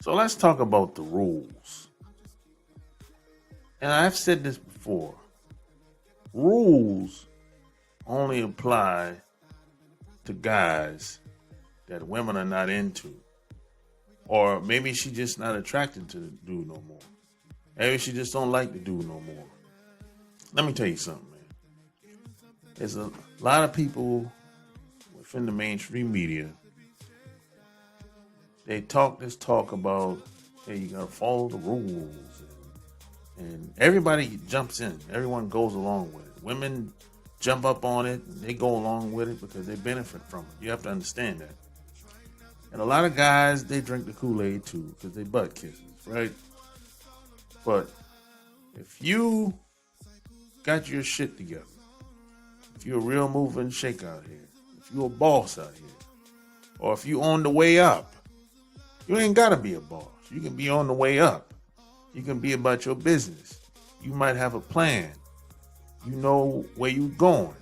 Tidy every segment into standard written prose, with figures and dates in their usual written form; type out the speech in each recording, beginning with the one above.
So let's talk about the rules. And I've said this before. Rules only apply to guys that women are not into. Or maybe she just not attracted to the dude no more. Maybe she just don't like the dude no more. Let me tell you something, man. There's a lot of people within the mainstream media. They talk this talk about, hey, you gotta follow the rules. And everybody jumps in. Everyone goes along with it. Women jump up on it. And they go along with it because they benefit from it. You have to understand that. And a lot of guys, they drink the Kool-Aid too because they butt kisses, right? But if you got your shit together, if you're a real mover and shake out here, if you're a boss out here, or if you're on the way up, you ain't got to be a boss. You can be on the way up. You can be about your business. You might have a plan. You know where you're going.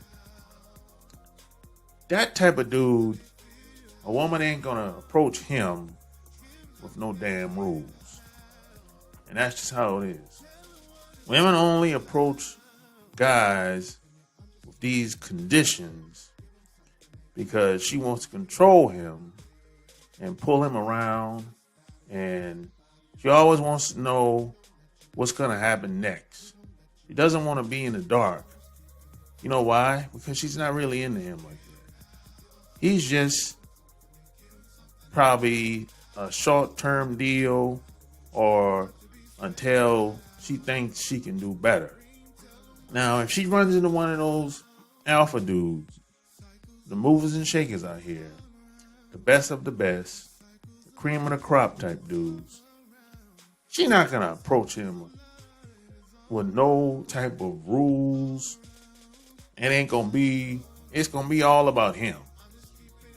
That type of dude, a woman ain't going to approach him with no damn rules. And that's just how it is. Women only approach guys with these conditions because she wants to control him and pull him around, and she always wants to know what's going to happen next. She doesn't want to be in the dark. You know why? Because she's not really into him like that. He's just probably a short-term deal or until she thinks she can do better. Now, if she runs into one of those alpha dudes, the movers and shakers out here, the best of the best, the cream of the crop type dudes, she's not going to approach him with no type of rules. It's going to be all about him.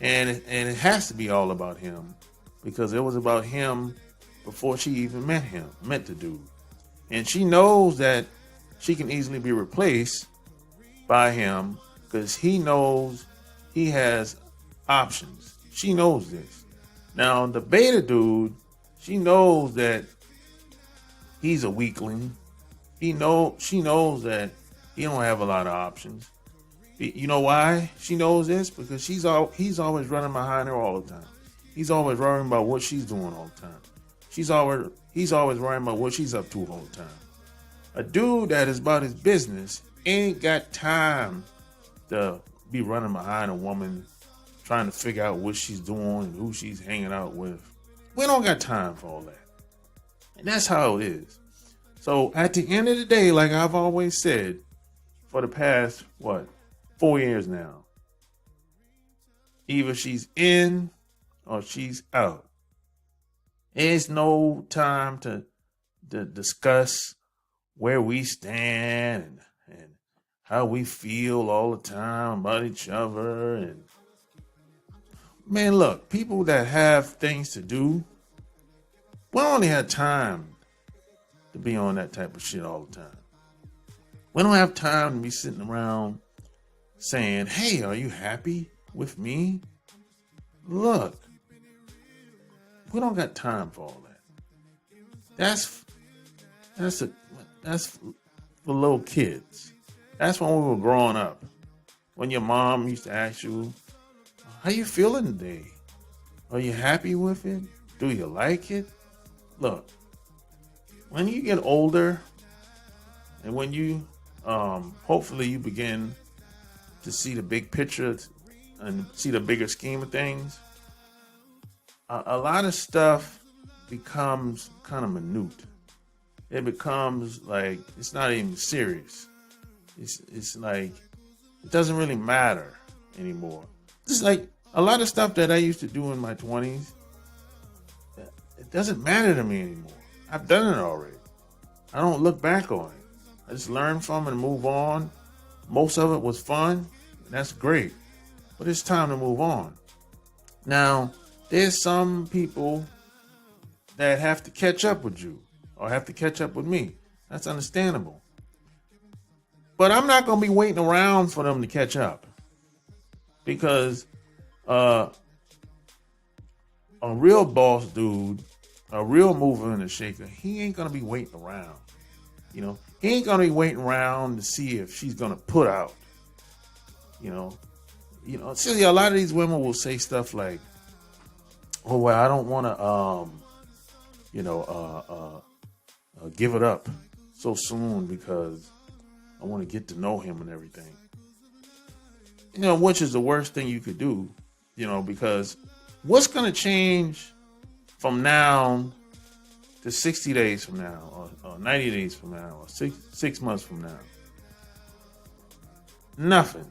And it has to be all about him because it was about him before she even met the dude. And she knows that she can easily be replaced by him because he knows he has options. She knows this. Now, the beta dude, she knows that he's a weakling. She knows that he don't have a lot of options. You know why she knows this? Because he's always running behind her all the time. He's always worrying about what she's doing all the time. He's always worrying about what she's up to all the time. A dude that is about his business ain't got time to be running behind a woman trying to figure out what she's doing and who she's hanging out with. We don't got time for all that. And that's how it is. So at the end of the day, like I've always said, for the past, 4 years now, either she's in or she's out. There's no time to discuss where we stand and how we feel all the time about each other. And man, look, people that have things to do, we don't only have time to be on that type of shit all the time. We don't have time to be sitting around saying, hey, are you happy with me? Look, we don't got time for all that. That's for little kids. That's when we were growing up. When your mom used to ask you, how you feeling today? Are you happy with it? Do you like it? Look, when you get older and when you, hopefully you begin to see the big picture and see the bigger scheme of things, a lot of stuff becomes kind of minute. It becomes like, it's not even serious. It's like, it doesn't really matter anymore. It's like a lot of stuff that I used to do in my 20s, it doesn't matter to me anymore. I've done it already. I don't look back on it. I just learn from it and move on. Most of it was fun. That's great. But it's time to move on. Now, there's some people that have to catch up with you or have to catch up with me. That's understandable. But I'm not going to be waiting around for them to catch up. Because a real boss dude a real mover and a shaker, he ain't gonna be waiting around. He ain't gonna be waiting around to see if she's gonna put out. See, a lot of these women will say stuff like, "Oh well, I don't want to, give it up so soon because I want to get to know him and everything." Which is the worst thing you could do. Because what's gonna change from now to 60 days from now, or 90 days from now, or six months from now? Nothing.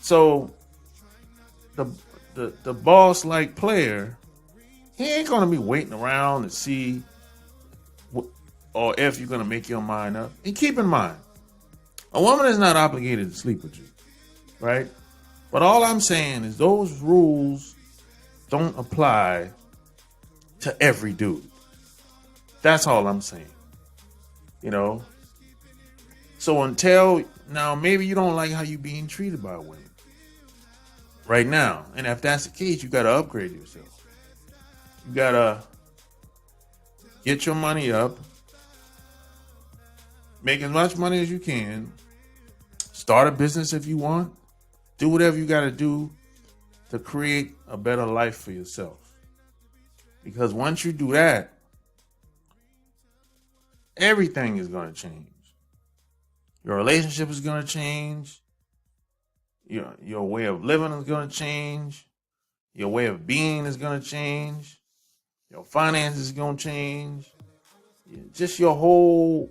So the boss like player, he ain't gonna be waiting around to see or if you're gonna make your mind up. And keep in mind, a woman is not obligated to sleep with you, right? But all I'm saying is those rules don't apply to every dude. That's all I'm saying. So until now, maybe you don't like how you're being treated by women right now. And if that's the case, you got to upgrade yourself. You got to get your money up, make as much money as you can, start a business if you want, do whatever you got to do to create a better life for yourself. Because once you do that, everything is going to change. Your relationship is going to change. Your way of living is going to change. Your way of being is going to change. Your finances is going to change. Just your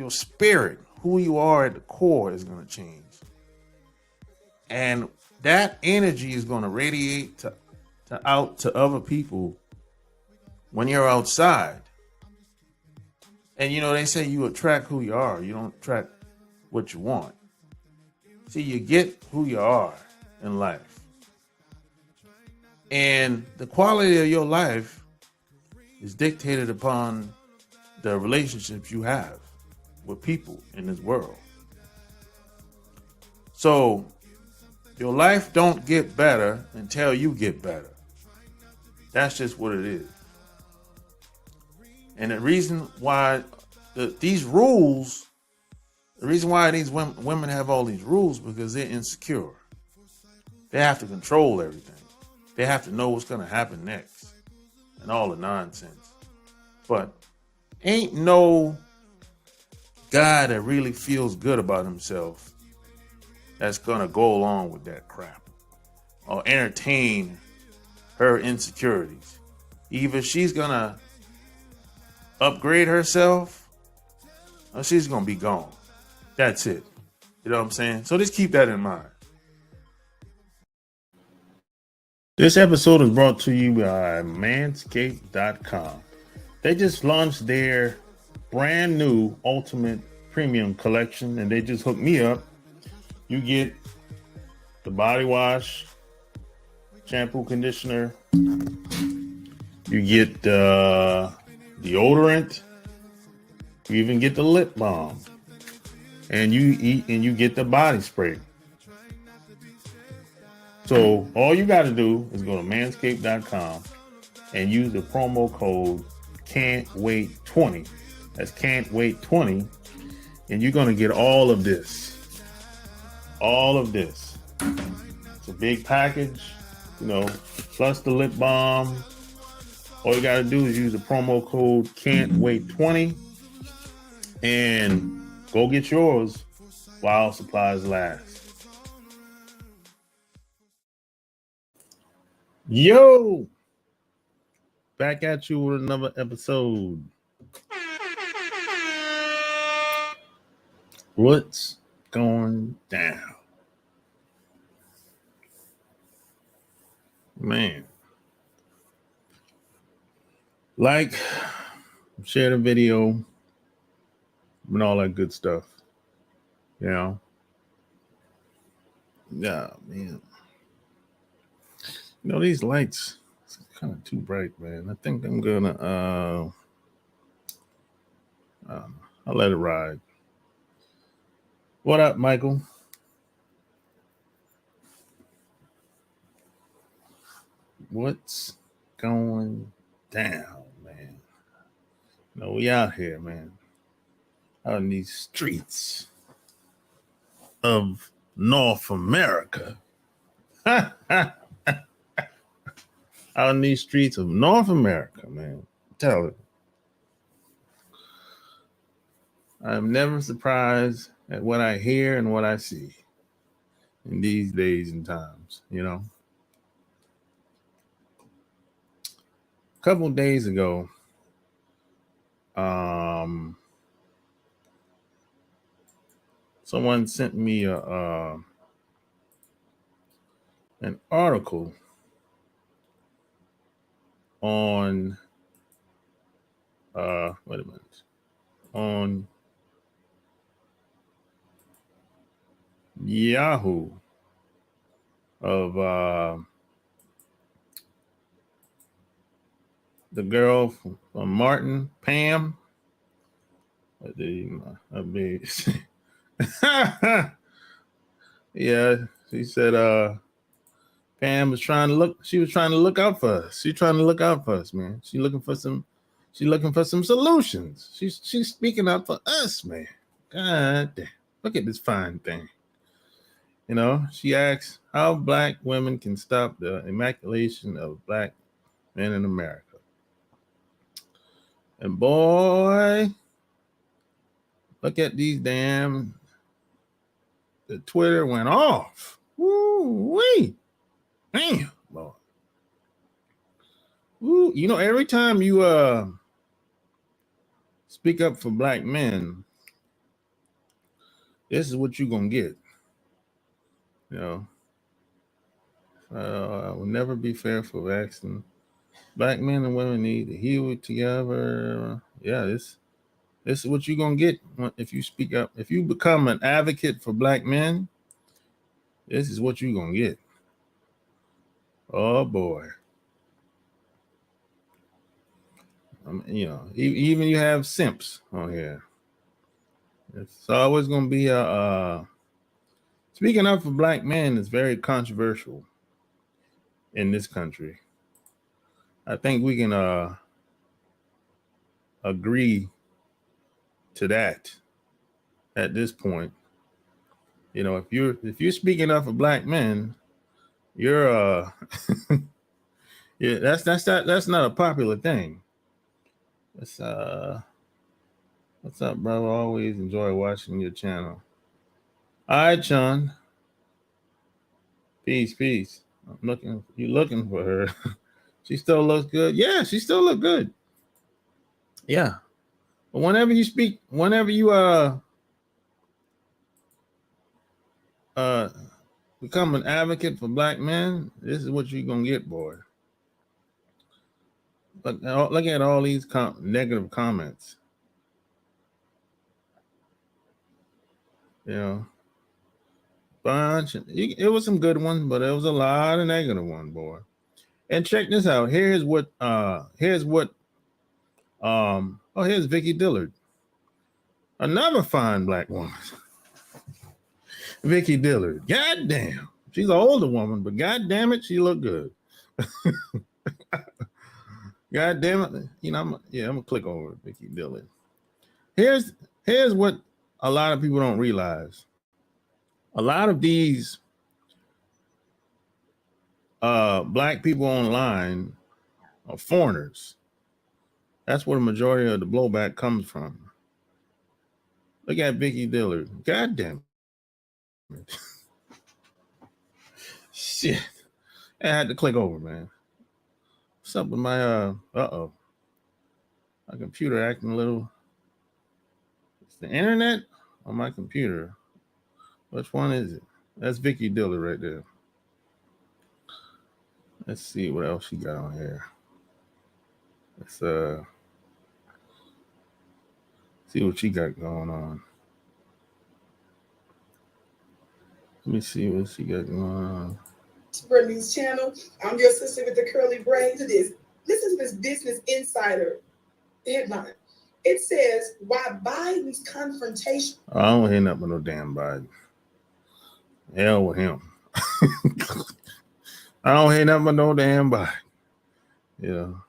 spirit, who you are at the core, is going to change. And that energy is going to radiate out to other people when you're outside. And they say you attract who you are. You don't attract what you want. See, you get who you are in life. And the quality of your life is dictated upon the relationships you have with people in this world. So your life don't get better until you get better. That's just what it is. And the reason why these rules, the reason why these women have all these rules, because they're insecure. They have to control everything. They have to know what's going to happen next and all the nonsense. But ain't no guy that really feels good about himself that's going to go along with that crap or entertain her insecurities. Either she's going to upgrade herself or she's going to be gone. That's it. You know what I'm saying? So just keep that in mind. This episode is brought to you by Manscaped.com. They just launched their brand new Ultimate Premium Collection, and they just hooked me up. You get the body wash, shampoo, conditioner. You get deodorant. You even get the lip balm. And you get the body spray. So all you got to do is go to manscaped.com and use the promo code CAN'TWAIT20. That's CAN'TWAIT20. And you're going to get all of this. All of this. It's a big package, plus the lip balm. All you got to do is use the promo code CAN'TWAIT20 and go get yours while supplies last. Yo, back at you with another episode. What's going down? Man. Share the video and all that good stuff. Yeah, man. These lights, it's kind of too bright, man. I think I'm gonna I'll let it ride. What up, Michael? What's going down, man? No, we out here, man. Out in these streets of North America. Out in these streets of North America, man. Tell it. I'm never surprised at what I hear and what I see in these days and times, you know. A couple of days ago, someone sent me an article on wait a minute, on Yahoo of the girl from Martin, Pam. Yeah, she said Pam was trying to look. She was trying to look out for us. She's trying to look out for us, man. She's looking for some solutions. She's speaking up for us, man. God damn. Look at this fine thing. You know, she asks how Black women can stop the emasculation of Black men in America. And boy, look at these the Twitter went off. Woo-wee. Damn, Lord. Ooh, you know, every time you speak up for Black men, this is what you're gonna get. You know, I will never be fair for asking. Black men and women need to heal it together. Yeah, this is what you're gonna get if you speak up. If you become an advocate for Black men, this is what you're gonna get. Oh boy. You know, even you have simps on here. It's always gonna be speaking up for Black men is very controversial in this country. I think we can agree to that at this point. You know, if you're speaking up for Black men, you're yeah, that's not a popular thing. It's what's up, bro? I always enjoy watching your channel. All right, Sean. Peace. You looking for her. She still looks good. Yeah, she still look good. Yeah. But whenever you become an advocate for Black men, this is what you're gonna get, boy. Look at all these negative comments. You know, bunch. It was some good ones, but it was a lot of negative ones, boy. And check this out. Here's Vicky Dillard, another fine Black woman. Vicky Dillard. God damn. She's an older woman, but god damn it, she looked good. God damn it. You know, I'm gonna click over Vicky Dillard. Here's what a lot of people don't realize. A lot of these Black people online are foreigners. That's where the majority of the blowback comes from. Look at Vicky Dillard. God damn it. Shit. I had to click over, man. What's up with my my computer acting a little. It's the internet or my computer? Which one is it? That's Vicky Dillard right there. Let's see what else she got on here. Let's see what she got going on. Let me see what she got going on. News channel. I'm your sister with the curly brain. To this. Listen to this Business Insider headline. It says, why Biden's confrontation. I don't hear nothing but no damn Biden. Hell with him. I don't hate nothing but no damn body. You know.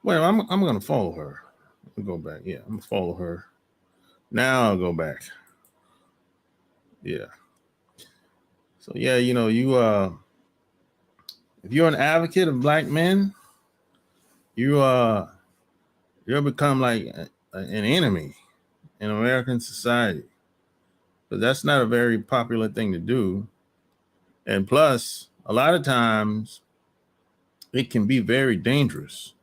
Well, I'm gonna follow her. I'll go back. Yeah, I'm gonna follow her. Now I'll go back. Yeah. So yeah, you know, if you're an advocate of black men, you'll become like an enemy in American society. But that's not a very popular thing to do. And plus, a lot of times it can be very dangerous,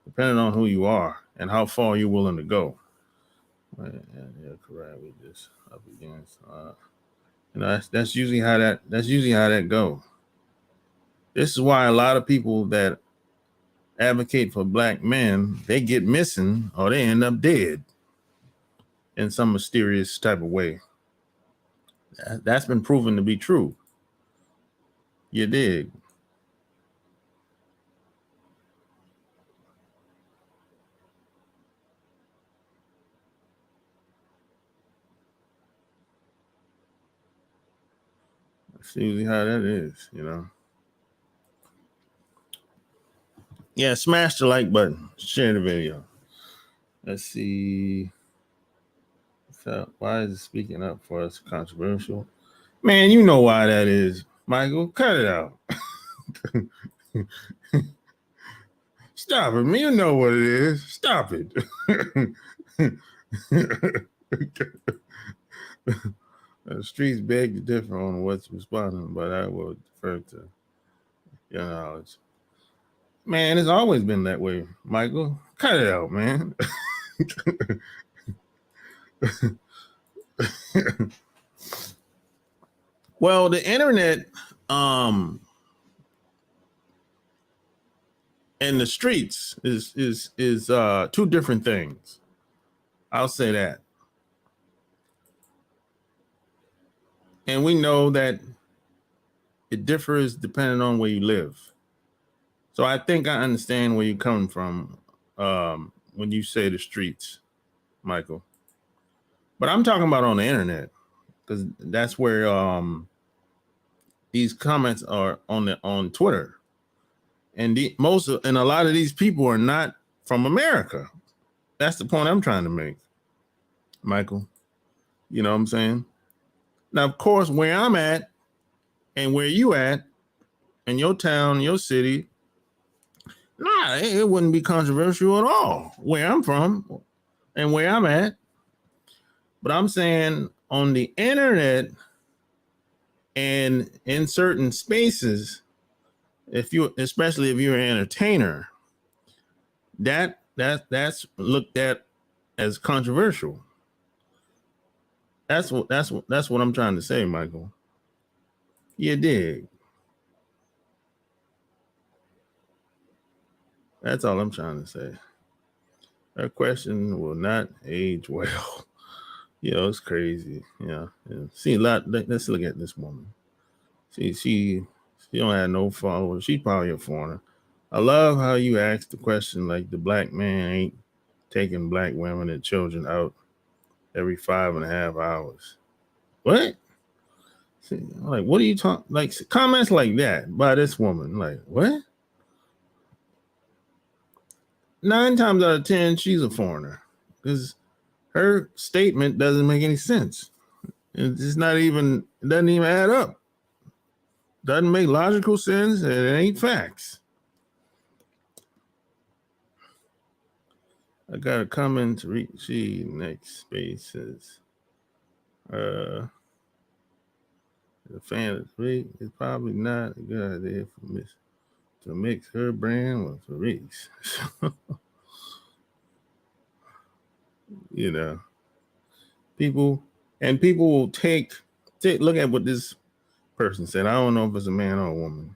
depending on who you are and how far you're willing to go. Yeah, correct. We just up against. You know, that's usually how that go. This is why a lot of people that advocate for black men, they get missing or they end up dead in some mysterious type of way. That's been proven to be true. You dig? That's usually how that is, you know. Yeah, smash the like button, share the video. Let's see. So why is it speaking up for us controversial? Man, you know why that is, Michael. Cut it out. Stop it, man. You know what it is. Stop it. The streets beg to differ on what's responding, but I will defer to your knowledge. Man, it's always been that way, Michael. Cut it out, man. Well, the internet and the streets is two different things. I'll say that. And we know that it differs depending on where you live. So I think I understand where you're coming from when you say the streets, Michael. But I'm talking about on the internet, because that's where these comments are on Twitter. And a lot of these people are not from America. That's the point I'm trying to make, Michael. You know what I'm saying? Now, of course, where I'm at and where you at in your town, your city, nah, it wouldn't be controversial at all where I'm from and where I'm at. But I'm saying on the internet and in certain spaces, especially if you're an entertainer, that's looked at as controversial. That's what I'm trying to say, Michael. You dig? That's all I'm trying to say. That question will not age well. You know, it's crazy. Yeah. See a lot. Let's look at this woman. See, she don't have no followers. She's probably a foreigner. I love how you asked the question like the black man ain't taking black women and children out every 5.5 hours. What? See, like, what are you talking? Like comments like that by this woman. Like, what? 9 times out of 10, she's a foreigner because her statement doesn't make any sense. It doesn't even add up. Doesn't make logical sense, and it ain't facts. I got a comment to read. She next space says, the fan of Tariq is probably not a good idea for Miss to mix her brand with Tariq's. You know, people will take look at what this person said. I don't know if it's a man or a woman.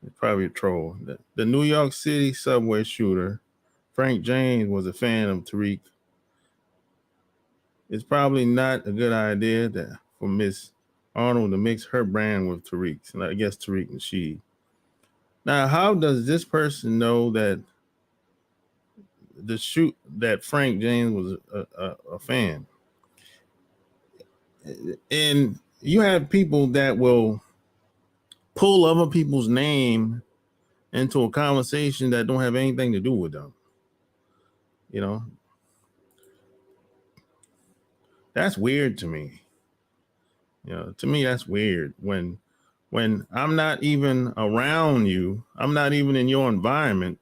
It's probably a troll. The New York City subway shooter, Frank James, was a fan of Tariq. It's probably not a good idea for Miss Arnold to mix her brand with Tariq's. And I guess Tariq and she. Now, how does this person know that that Frank James was a fan? And you have people that will pull other people's name into a conversation that don't have anything to do with them. You know, that's weird to me. You know, to me, that's weird when I'm not even around you, I'm not even in your environment,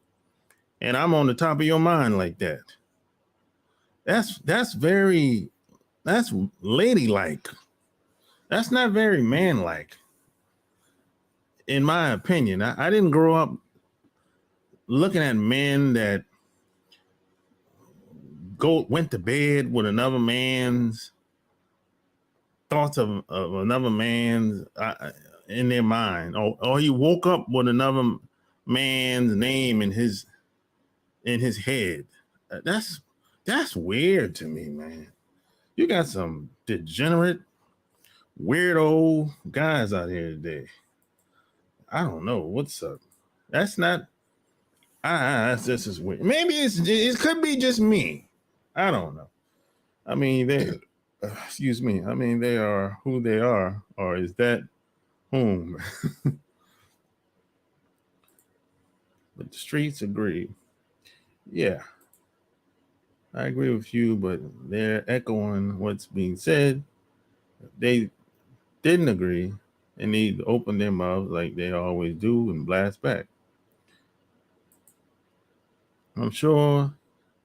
and I'm on the top of your mind like that. That's ladylike. That's not very manlike, in my opinion. I didn't grow up looking at men that went to bed with another man's thoughts of another man's in their mind, or he woke up with another man's name in his head. That's weird to me, man. You got some degenerate, weirdo guys out here today. I don't know what's up. That's not. That's just as weird. Maybe it could be just me. I don't know. I mean, excuse me. I mean, they are who they are, or is that whom? But the streets agree. Yeah, I agree with you, but they're echoing what's being said. They didn't agree, and need to open their mouths like they always do and blast back. I'm sure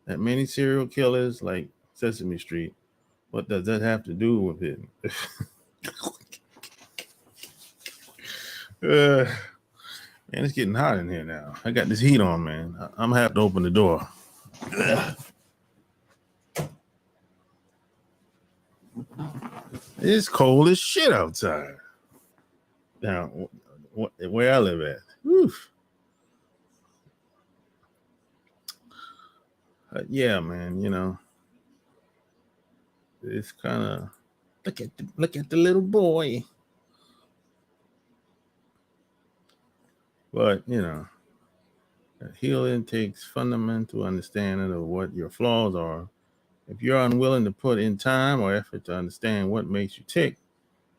that many serial killers like Sesame Street. What does that have to do with it? Man, it's getting hot in here now. I got this heat on, man. I'm gonna have to open the door. It's cold as shit outside. Now, where I live at. Oof. Yeah, man. You know, it's kind of look at the little boy. But you know, healing takes fundamental understanding of what your flaws are. If you're unwilling to put in time or effort to understand what makes you tick,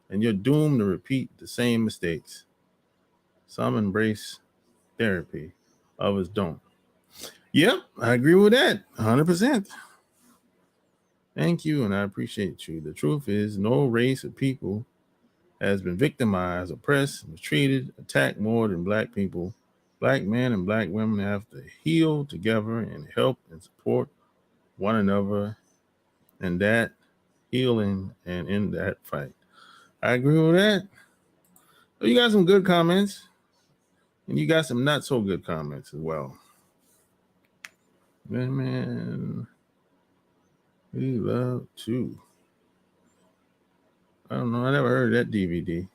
then you're doomed to repeat the same mistakes. Some embrace therapy, others don't. Yep, I agree with that 100%. Thank you, and I appreciate you. The truth is, no race of people has been victimized, oppressed, mistreated, attacked more than Black people. Black men and Black women have to heal together and help and support one another in that healing and in that fight. I agree with that. So you got some good comments, and you got some not so good comments as well. Man, we love to. I don't know. I never heard of that DVD.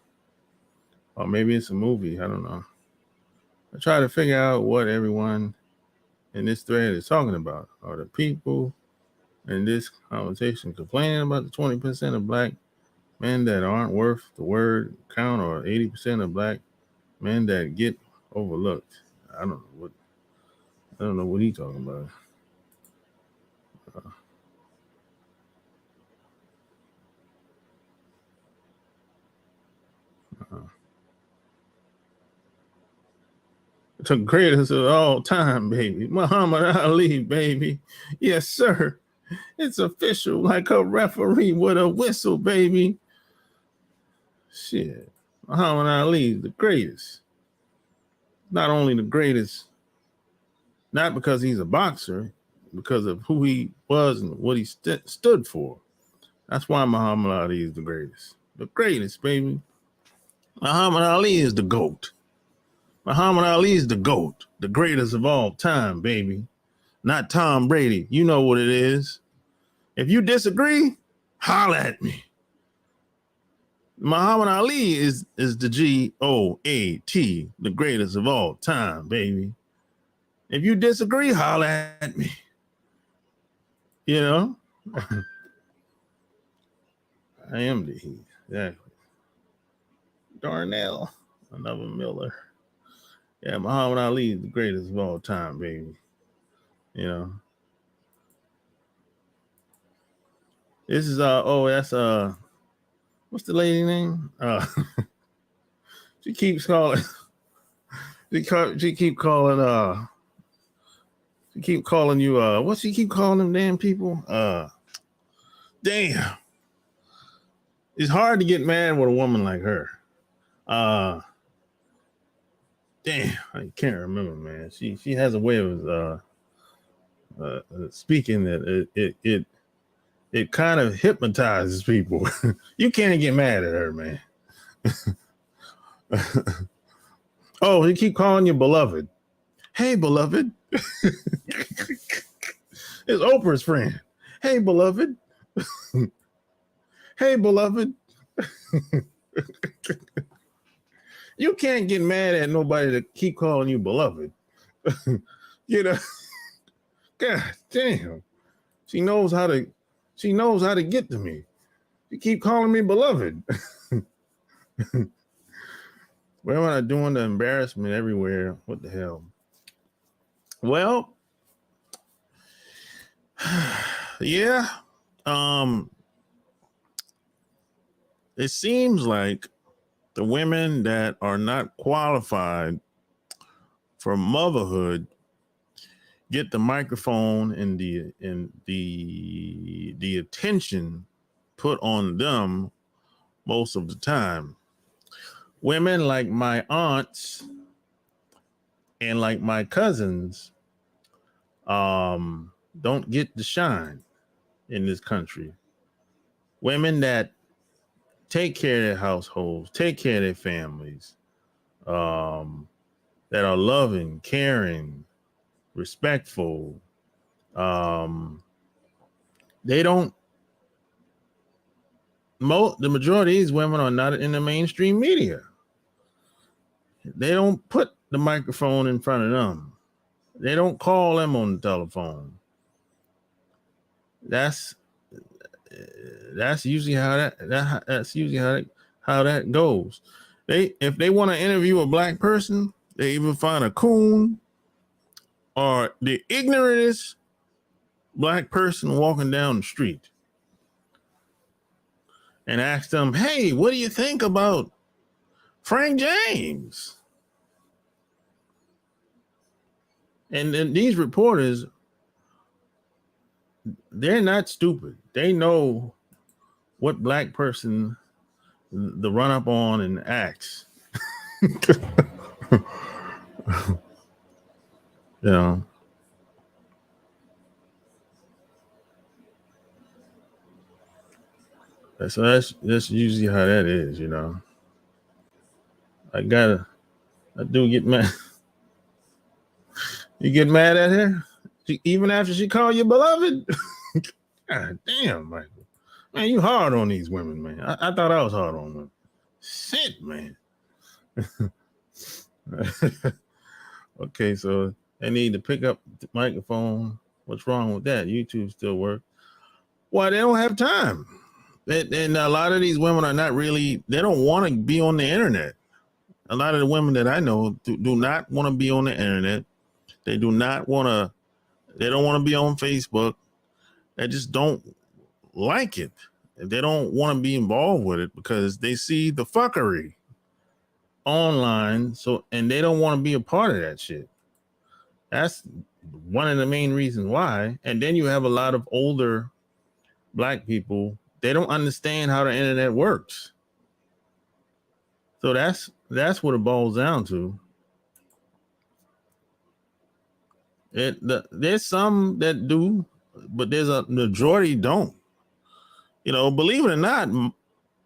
Or maybe it's a movie. I don't know. I try to figure out what everyone in this thread is talking about. Are the people in this conversation complaining about the 20% of Black men that aren't worth the word count, or 80% of Black men that get overlooked? I don't know what he's talking about. The greatest of all time, baby. Muhammad Ali, baby. Yes, sir. It's official, like a referee with a whistle, baby. Shit. Muhammad Ali, the greatest. Not only the greatest, not because he's a boxer, because of who he was and what he stood for. That's why Muhammad Ali is the greatest. The greatest, baby. Muhammad Ali is the GOAT. Muhammad Ali is the GOAT, the greatest of all time, baby. Not Tom Brady. You know what it is. If you disagree, holler at me. Muhammad Ali is the GOAT, the greatest of all time, baby. If you disagree, holler at me. You know? I am the he. Exactly. Darnell, another Miller. Yeah, Muhammad Ali is the greatest of all time, baby. You know. This is that's what's the lady name? She keeps calling. She keep calling. She keep calling you. What she keep calling them damn people? Damn. It's hard to get mad with a woman like her. Damn, I can't remember, man. She has a way of speaking that it kind of hypnotizes people. You can't get mad at her, man. Oh, he keep calling you beloved. Hey, beloved. It's Oprah's friend. Hey, beloved. Hey, beloved. You can't get mad at nobody that keep calling you beloved. You know, God damn. She knows how to get to me. She keep calling me beloved. What am I doing? The embarrassment everywhere. What the hell? Well, yeah. It seems like the women that are not qualified for motherhood get the microphone and the attention put on them most of the time. Women like my aunts and like my cousins don't get the shine in this country. Women that take care of their households, take care of their families, that are loving, caring, respectful. They don't. The majority of these women are not in the mainstream media. They don't put the microphone in front of them. They don't call them on the telephone. That's usually how that goes. If they want to interview a black person, they either find a coon or the ignorantest black person walking down the street and ask them, "Hey, what do you think about Frank James?" And then these reporters, they're not stupid. They know what black person the run up on and acts. You know. So that's usually how that is, you know. I do get mad. You get mad at her? Even after she called you beloved? God damn, Michael. Man, you hard on these women, man. I thought I was hard on them. Shit, man. Okay, so they need to pick up the microphone. What's wrong with that? YouTube still works. Well, they don't have time. And a lot of these women are not really, they don't want to be on the internet. A lot of the women that I know do not want to be on the internet. They don't want to be on Facebook. They just don't like it. They don't want to be involved with it because they see the fuckery online. And they don't want to be a part of that shit. That's one of the main reasons why. And then you have a lot of older black people. They don't understand how the internet works. So that's what it boils down to. There's some that do, but there's a majority don't. You know, believe it or not,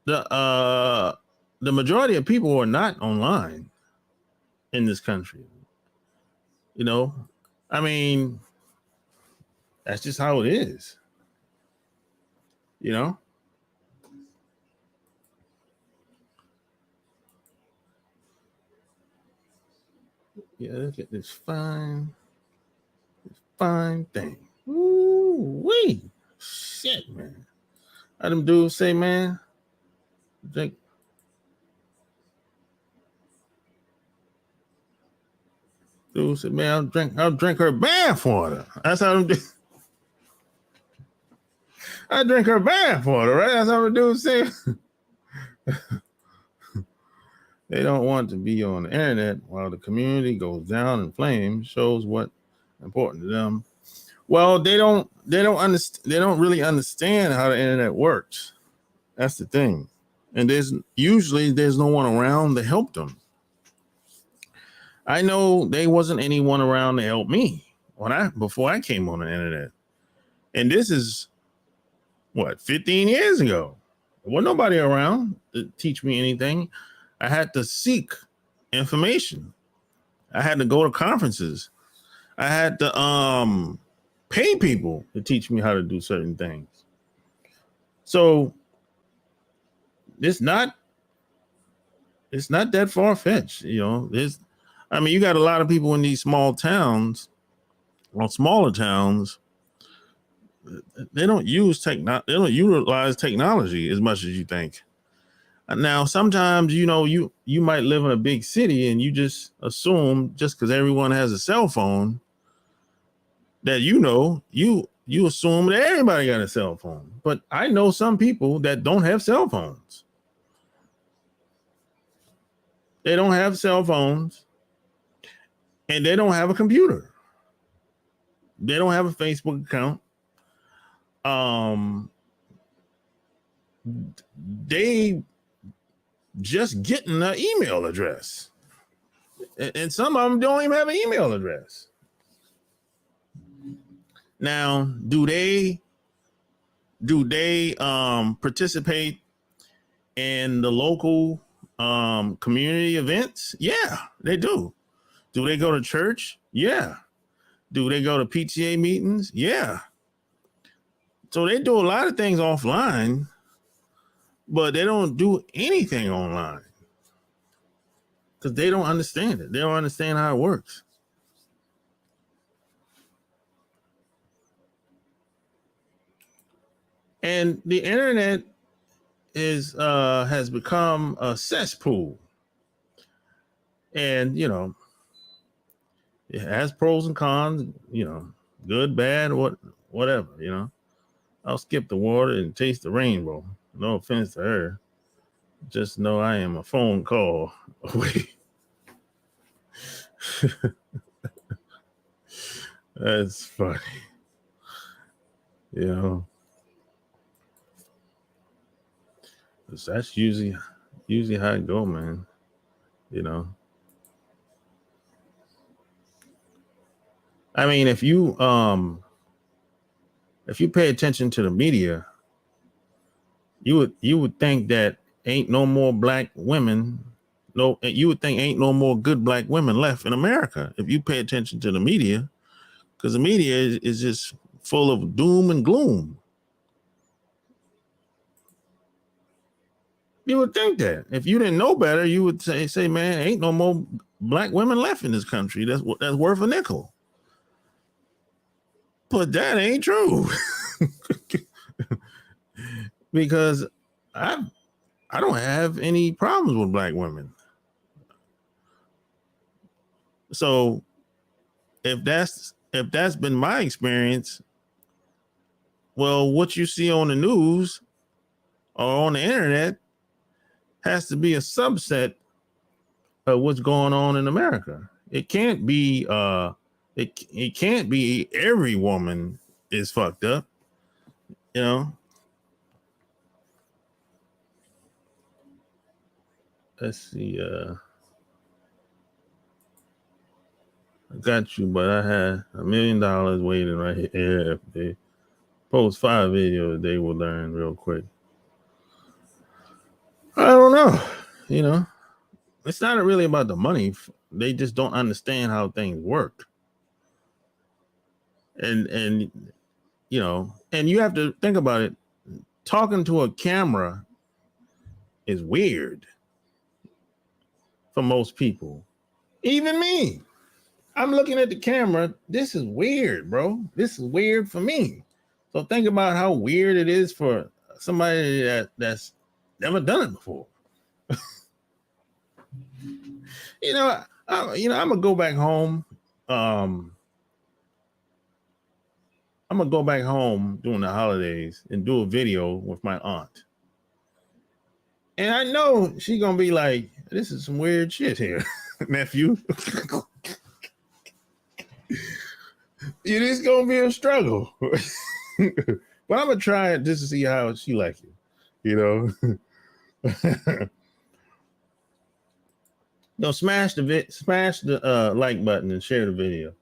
the majority of people are not online in this country. You know, I mean, that's just how it is. You know? Yeah, look at this fine thing. Ooh-wee. Shit, man. How them dudes say, man? Drink. Dude said, man, I'll drink her bath water. That's how them do. I drink her bath water, right? That's how the dude say. They don't want to be on the internet while the community goes down in flames. Shows what important to them. Well, they don't really understand how the internet works. That's the thing. And there's no one around to help them. I know there wasn't anyone around to help me before I came on the internet. And this is 15 years ago. There wasn't nobody around to teach me anything. I had to seek information. I had to go to conferences. I had to pay people to teach me how to do certain things. So it's not that far-fetched, you know. You got a lot of people in these small towns or smaller towns. They don't utilize technology as much as you think. Now, sometimes, you might live in a big city and you just assume just because everyone has a cell phone that you assume that everybody got a cell phone. But I know some people that don't have cell phones. They don't have cell phones and they don't have a computer. They don't have a Facebook account. They just getting an email address. And some of them don't even have an email address. Now, do they participate in the local community events? Yeah, they do. Do they go to church? Yeah. Do they go to PTA meetings? Yeah. So they do a lot of things offline, but they don't do anything online because they don't understand it. They don't understand how it works. And the internet has become a cesspool. And, it has pros and cons, good, bad, whatever. I'll skip the water and taste the rainbow. No offense to her. Just know I am a phone call away. That's funny. That's usually how it go, man. I mean, if you pay attention to the media, you would think that ain't no more black women. No, you would think ain't no more good black women left in America if you pay attention to the media, because the media is just full of doom and gloom. You would think that if you didn't know better, you would say, man, ain't no more black women left in this country that's worth a nickel. But that ain't true. Because I don't have any problems with black women. So if that's been my experience, well, what you see on the news or on the internet has to be a subset of what's going on in America. It can't be it can't be every woman is fucked up, Let's see. I got you, but I had $1 million waiting right here. If they post 5 videos, they will learn real quick. I don't know. It's not really about the money. They just don't understand how things work. And you have to think about it. Talking to a camera is weird for most people. Even me. I'm looking at the camera. This is weird, bro. This is weird for me. So think about how weird it is for somebody that's never done it before. I'm gonna go back home. I'm gonna go back home during the holidays and do a video with my aunt. And I know she's gonna be like, this is some weird shit here, nephew. It is gonna be a struggle. But I'm gonna try it just to see how she likes it, you know. No, smash the like button and share the video.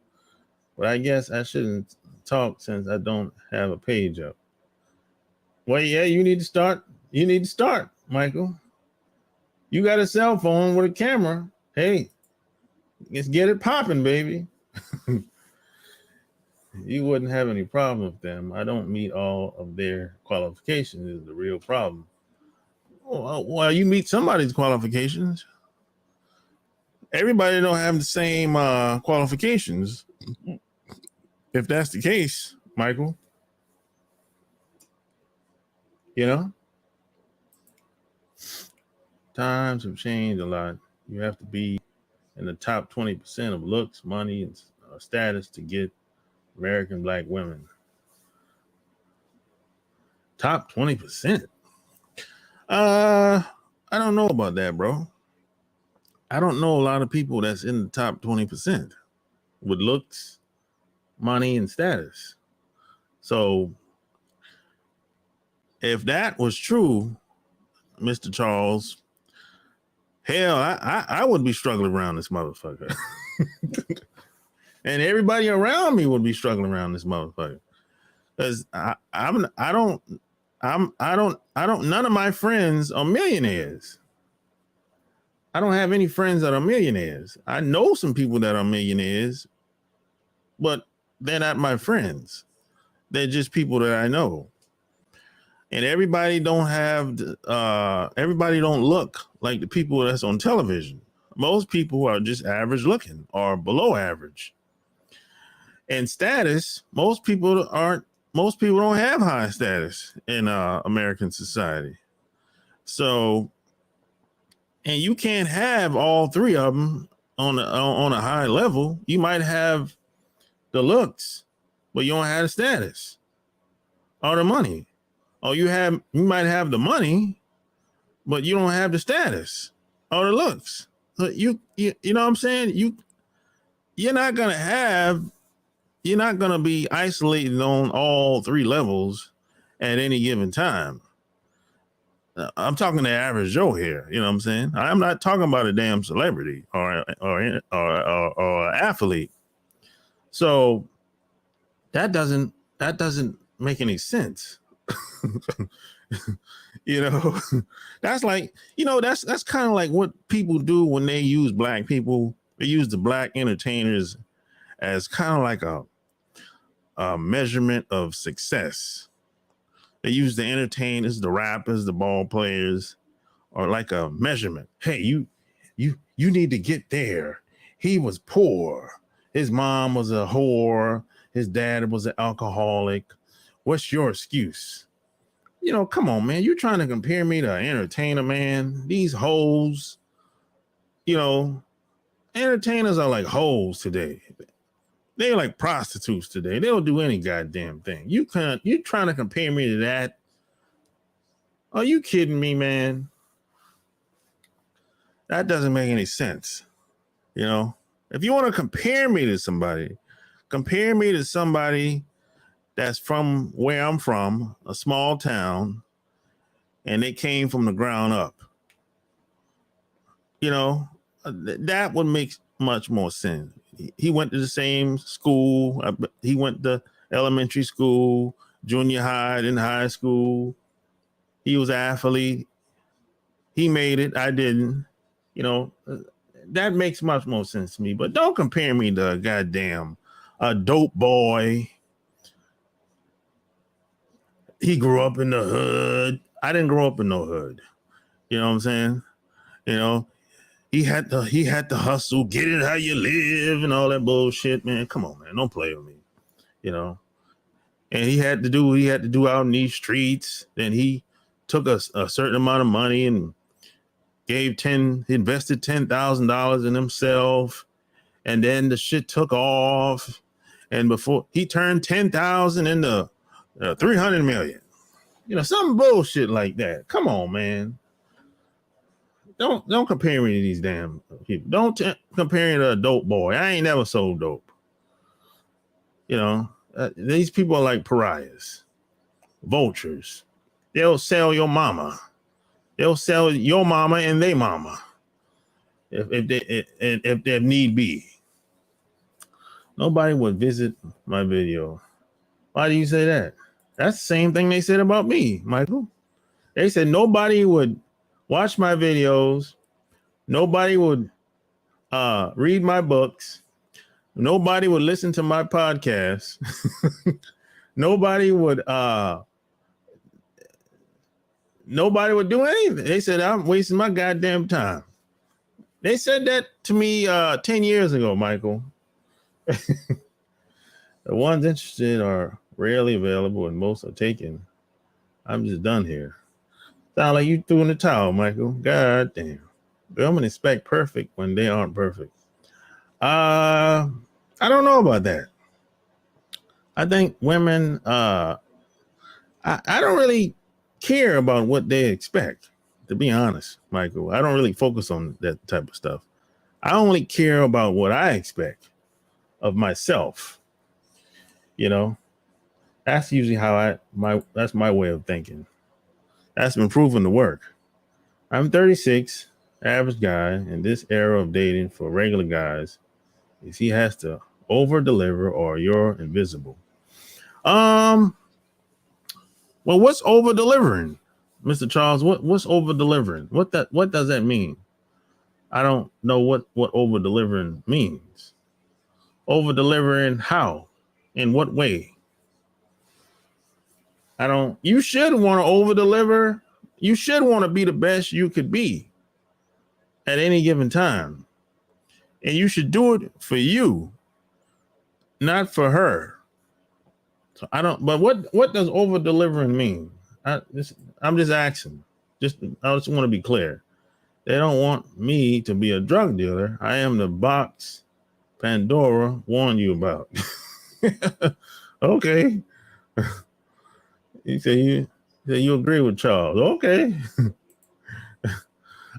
But I guess I shouldn't talk since I don't have a page up. Well, yeah, you need to start. You need to start, Michael. You got a cell phone with a camera. Hey, let's get it popping, baby. You wouldn't have any problem with them. I don't meet all of their qualifications is the real problem. Well, you meet somebody's qualifications. Everybody don't have the same qualifications. If that's the case, Michael, you know, times have changed a lot. You have to be in the top 20% of looks, money, and status to get American black women. Top 20%. I don't know about that, bro. I don't know a lot of people that's in the top 20% with looks, money, and status. So if that was true, Mr. Charles, hell, I would be struggling around this motherfucker. And everybody around me would be struggling around this motherfucker. Because none of my friends are millionaires. I don't have any friends that are millionaires. I know some people that are millionaires, but they're not my friends. They're just people that I know. And everybody don't look like the people that's on television. Most people are just average looking or below average. And status, most people don't have high status in American society. So, and you can't have all three of them on a high level. You might have the looks, but you don't have the status or the money. Or you might have the money, but you don't have the status or the looks. So you know what I'm saying? You're not gonna be isolated on all three levels at any given time. I'm talking to average Joe here. You know what I'm saying? I'm not talking about a damn celebrity or athlete. So that doesn't make any sense. You know, that's like, you know, that's kind of like what people do when they use black people. They use the black entertainers as kind of like a measurement of success. They use the entertainers, the rappers, the ball players, or like a measurement. Hey, you need to get there. He was poor. His mom was a whore. His dad was an alcoholic. What's your excuse? You know, come on, man. You're trying to compare me to an entertainer, man. These hoes, you know, entertainers are like hoes today. They're like prostitutes today. They'll do any goddamn thing. You trying to compare me to that? Are you kidding me, man? That doesn't make any sense. You know, if you want to compare me to somebody that's from where I'm from, a small town, and they came from the ground up. You know, that would make much more sense. He went to the same school. He went to elementary school, junior high, then high school. He was an athlete. He made it. I didn't. You know, that makes much more sense to me. But don't compare me to a goddamn dope boy. He grew up in the hood. I didn't grow up in no hood. You know what I'm saying? You know, he had to hustle, get it how you live and all that bullshit, man. Come on, man. Don't play with me. You know? And he had to do what he had to do out in these streets. Then he took a certain amount of money and invested $10,000 in himself. And then the shit took off. And before he turned 10,000 into 300 million, you know, some bullshit like that. Come on, man. don't compare me to these damn people. Don't compare me to a dope boy. I ain't never sold dope. You know, these people are like pariahs, vultures. They'll sell your mama. They'll sell your mama and they mama if there need be. Nobody would visit my video. Why do you say that? That's the same thing they said about me, Michael. They said nobody would watch my videos. Nobody would read my books. Nobody would listen to my podcast. Nobody would do anything. They said I'm wasting my goddamn time. They said that to me 10 years ago, Michael. The ones interested are rarely available and most are taken. I'm just done here. Sound like you threw in the towel, Michael. God damn. Women expect perfect when they aren't perfect. I don't know about that. I think women, I don't really care about what they expect, to be honest, Michael. I don't really focus on that type of stuff. I only care about what I expect of myself. You know, that's usually how that's my way of thinking. That's been proven to work. I'm 36, average guy, in this era of dating for regular guys is he has to over deliver or you're invisible. Well, what's over delivering, Mr. Charles? What's over delivering? What does that mean? I don't know what over delivering means. Over delivering how? In what way? You should want to over deliver. You should want to be the best you could be at any given time. And you should do it for you, not for her. So but what does over delivering mean? I'm just asking. I just want to be clear. They don't want me to be a drug dealer. I am the box Pandora warned you about. Okay. You say you agree with Charles. Okay.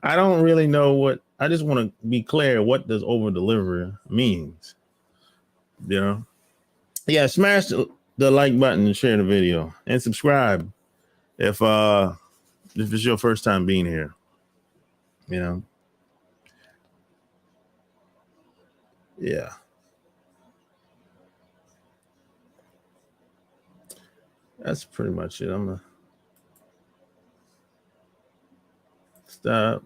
I don't really know I just want to be clear. What does over deliver means? You know? Yeah, smash the like button and share the video and subscribe if it's your first time being here. You know? Yeah. That's pretty much it. I'm gonna stop.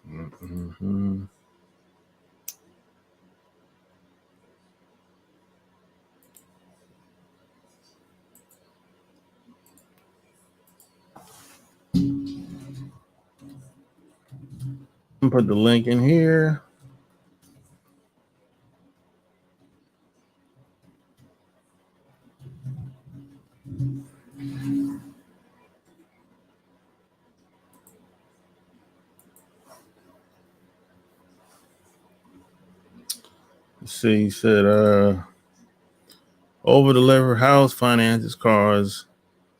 Mm-hmm. Put the link in here. Let's see, he said over deliver house, finances, cars,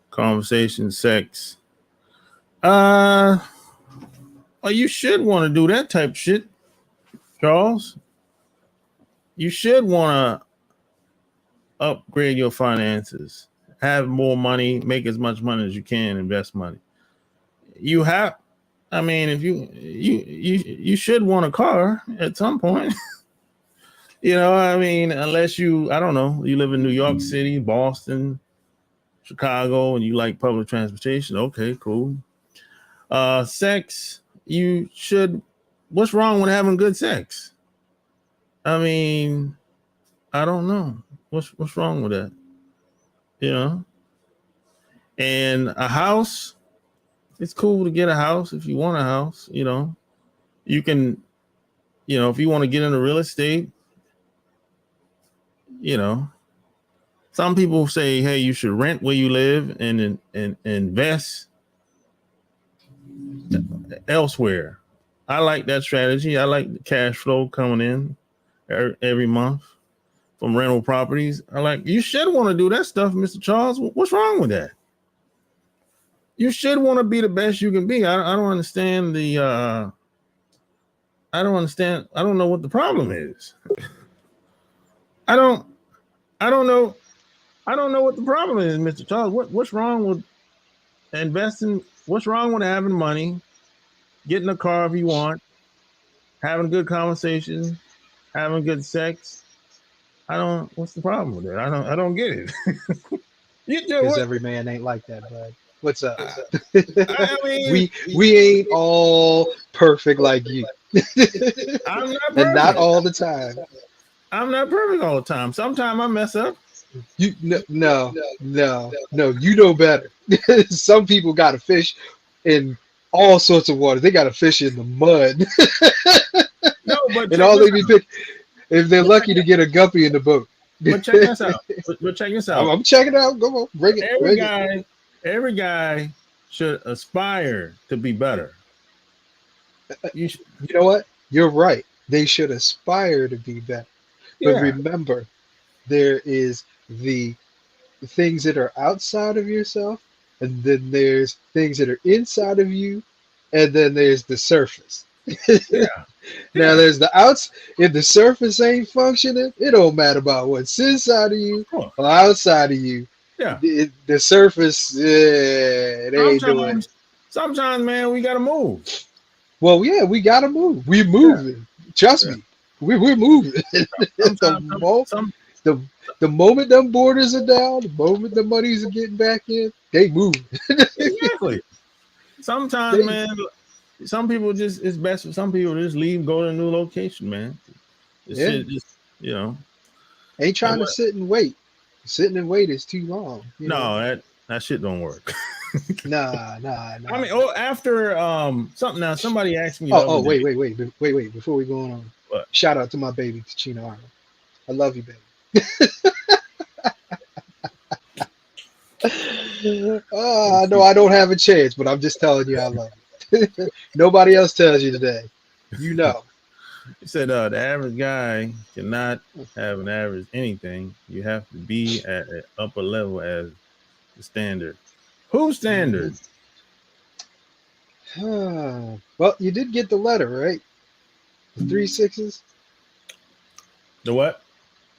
conversation, sex. Well, you should want to do that type of shit, Charles. You should want to upgrade your finances, have more money, make as much money as you can, invest money. You have, I mean, if you should want a car at some point. You know, I mean, unless I don't know, you live in New York City, Boston, Chicago, and you like public transportation. Okay, cool. Sex, what's wrong with having good sex? I mean, I don't know. What's wrong with that? You know? And a house, it's cool to get a house if you want a house, you know. You can, you know, if you want to get into real estate, you know, some people say, hey, you should rent where you live and invest elsewhere. I like that strategy. I like the cash flow coming in every month from rental properties. You should want to do that stuff, Mr. Charles. What's wrong with that? you should want to be the best you can be. I don't understand the. I don't understand. I don't know what the problem is. I don't know. I don't know what the problem is, Mr. Charles. What's wrong with investing? What's wrong with having money, getting a car if you want, having good conversation, having good sex? What's the problem with it? I don't get it. You know Because what? every man ain't like that, bud. What's up? I mean, we ain't all perfect like you. I'm not And not perfect. all the time. I'm not perfect all the time. Sometimes I mess up. You no, you know better. Some people got to fish in all sorts of water. They got to fish in the mud. No, but And check all this they be out. pick if they're lucky to get a guppy in the boat. But check this out. But check this out. I'm checking it out. Go on, bring it. Every guy should aspire to be better. You should, You know what? You're right. They should aspire to be better. But yeah. remember, there is the things that are outside of yourself, and then there's things that are inside of you, and then there's the surface. Yeah. Now there's the outs. If the surface ain't functioning, it don't matter about what's inside of you Cool. or outside of you. Yeah. The surface, it ain't doing it. Sometimes, man, we gotta move. Well, yeah, we gotta move. We're moving. Trust me, we're moving. The moment them borders are down, the moment the monies are getting back in, they move. Exactly. Sometimes, man, some people it's best for some people to just leave, go to a new location, man. Shit just, ain't trying to sit and wait. Sitting and wait is too long. That shit don't work. Nah. I mean, after something now, somebody asked me. Wait. Before we go on, what? Shout out to my baby Tichina Arnold. I love you, baby. I know I don't have a chance, but I'm just telling you I love you. Nobody else tells you today. You know. He said the average guy cannot have an average anything. You have to be at an upper level as the standard. Who's standard? Well, you did get the letter, right? The 3 6s. The what?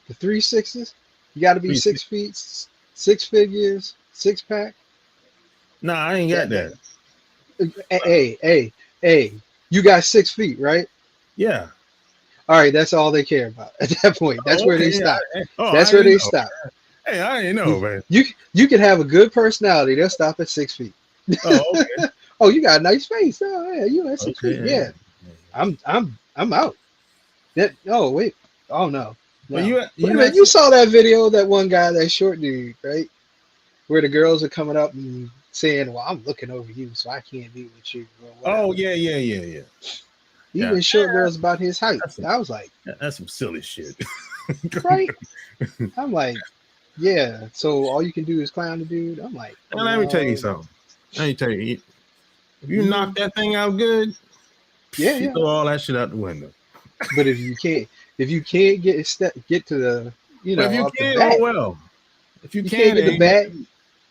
The 3 6s. You got to be 6 feet, 6 figures, 6-pack. Nah, I ain't got that. Hey, you got 6 feet, right? Yeah. All right, that's all they care about at that point. That's where they stop. That's where they stop. Hey, I didn't know, man. You can have a good personality. They'll stop at 6 feet. Oh, okay. Oh, you got a nice face. Oh, yeah, you at 6 feet. Yeah. I'm out. Wait. Oh no. But you saw that video of that one guy, that short dude, right? Where the girls are coming up and saying, "Well, I'm looking over you, so I can't be with you." Oh yeah. Even short girls about his height. I was like, that's some silly shit. Right? I'm like, yeah. So all you can do is clown the dude. I'm like, let me tell you something. If you knock that thing out good, you throw all that shit out the window. But if you can't get to the, if you can't, bat, well. If you can't get the bat,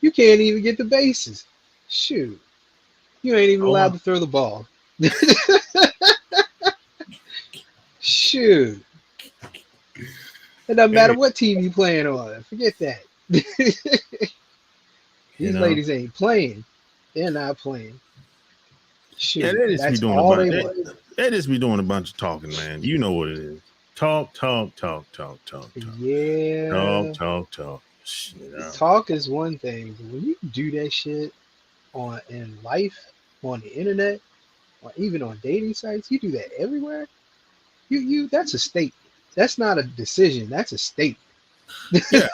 you can't even get the bases. Shoot, you ain't even allowed to throw the ball. Shoot, it doesn't matter what team you playing on. Forget that. These ladies ain't playing. They're not playing. Shoot, yeah, they just be doing a bunch of talking, man. You know what it is. Talk. Yeah. Talk. Talk is one thing, but when you do that shit in life, on the internet, or even on dating sites, you do that everywhere. You that's a statement. That's not a decision. That's a statement. Yeah,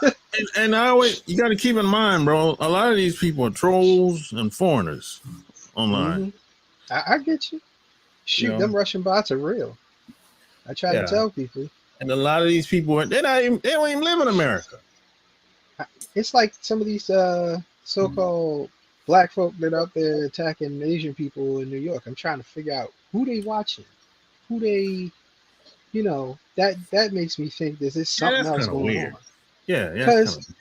and you got to keep in mind, bro. A lot of these people are trolls and foreigners online. Mm-hmm. I get you. Shoot, them Russian bots are real. I try to tell people. And a lot of these people, they don't even live in America. It's like some of these so-called black folk that are out there attacking Asian people in New York. I'm trying to figure out who they watching, who they, that makes me think there's something else going on. Yeah, because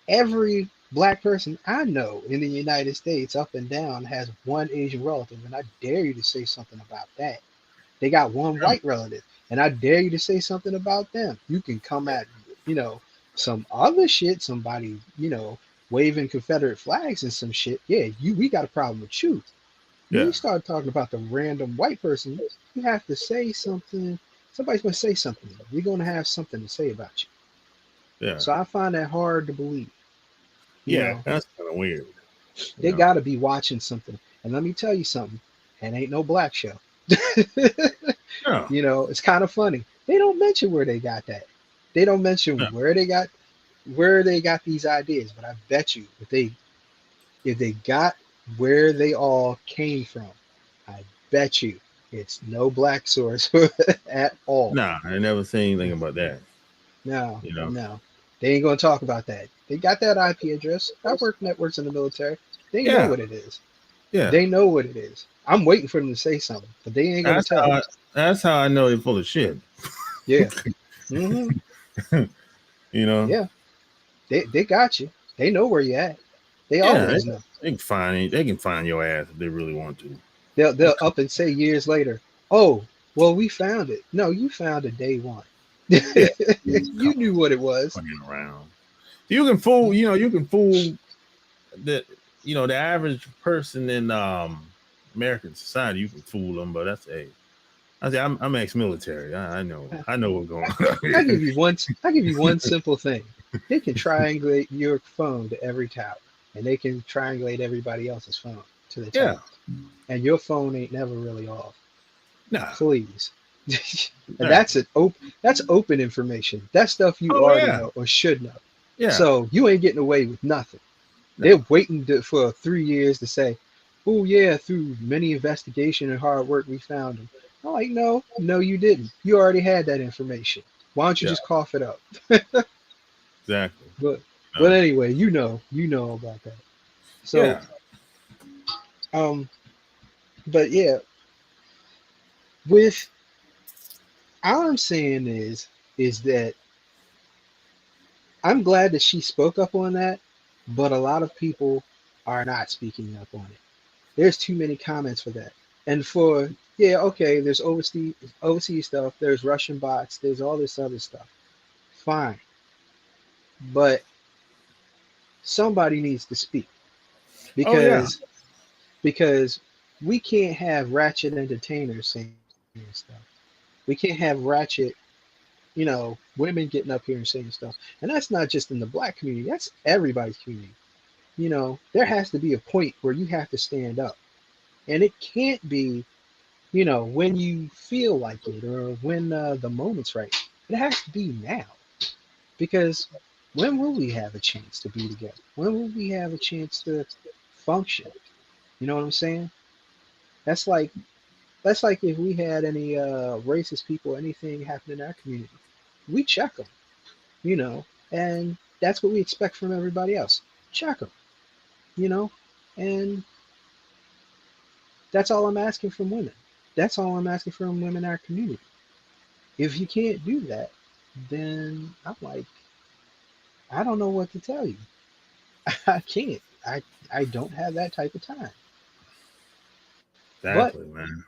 every black person I know in the United States up and down has one Asian relative, and I dare you to say something about that. They got one Yeah. white relative, and I dare you to say something about them. You can come at, you know, some other shit, somebody, waving Confederate flags and some shit. Yeah, we got a problem with you. When Yeah. you start talking about the random white person, you have to say something. Somebody's going to say something. You're going to have something to say about you. Yeah. So I find that hard to believe. You Yeah. know, That's kind of weird. You they know. got to be watching something. And let me tell you something, it ain't no black show. No. It's kind of funny. They don't mention where they got that. They don't mention No. where they got these ideas. But I bet you if they got where they all came from, I bet you it's no black source at all. Nah, I never seen anything about that. No, You know. no. They ain't gonna talk about that. They got that IP address. I work networks in the military. They know Yeah. what it is. Yeah. They know what it is. I'm waiting for them to say something, but they ain't gonna That's tell how. you. That's how I know they're full of shit. Yeah. Hmm. You know. Yeah. They got you. They know where you at. They Yeah. always know. They can find. They can find your ass if they really want to. They'll up and say years later, "Oh, well, we found it." No, you found it day one. Yeah. You knew what it was. Playing around. You can fool. You know. You can fool the. You know the average person in American society. You can fool them, but that's a. I say I'm ex-military. I know. I know what's going on I here. give you one. I give you one simple thing. They can triangulate your phone to every tower, and they can triangulate everybody else's phone to the Yeah. tower, and your phone ain't never really off. Nah. Please. And Nah. that's open information. That's stuff you Oh already yeah. know or should know. Yeah. So you ain't getting away with nothing. No. They're waiting for 3 years to say, "Oh yeah, through many investigation and hard work, we found him." I'm like, no, no, you didn't. You already had that information. Why don't you Yeah. just cough it up? Exactly. But but No. anyway, you know about that. So Yeah. um, but yeah, with all I'm saying is that I'm glad that she spoke up on that, but a lot of people are not speaking up on it. There's too many comments for that. And for yeah, okay, there's overseas stuff, there's Russian bots, there's all this other stuff. Fine. But somebody needs to speak Oh yeah. because because we can't have ratchet entertainers saying stuff. We can't have ratchet, women getting up here and saying stuff. And that's not just in the black community, that's everybody's community. There has to be a point where you have to stand up. And it can't be when you feel like it or when the moment's right. It has to be now because when will we have a chance to be together? When will we have a chance to function? You know what I'm saying? That's like if we had any racist people, anything happen in our community, we check them, and that's what we expect from everybody else. Check them, you know, and that's all I'm asking from women. That's all I'm asking from women in our community. If you can't do that, then I'm like, I don't know what to tell you. I can't. I don't have that type of time. But Exactly, man.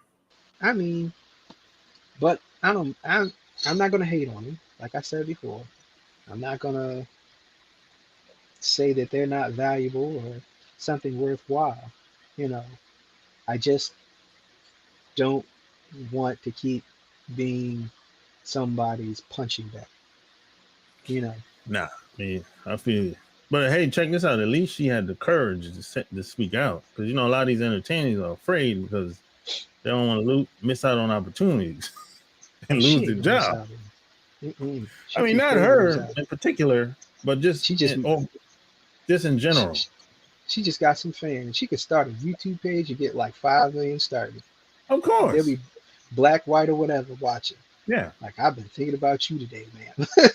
I mean, but I don't. I'm not gonna hate on them. Like I said before, I'm not gonna say that they're not valuable or something worthwhile. You know, I just don't want to keep being somebody's punching bag. You know, Nah. I mean, I feel you. But hey, check this out. At least she had the courage to speak out, because a lot of these entertainers are afraid because they don't want to miss out on opportunities oh, and she lose their ain't gonna miss job. out on it. Mm-mm. I She mean, too not cool to lose her out. in particular, but just She just just in she, general. she just got some fans. She could start a YouTube page and get like 5 million started. Of They'll course. be black, white, or whatever watching. Yeah. Like, I've been thinking about you today, man.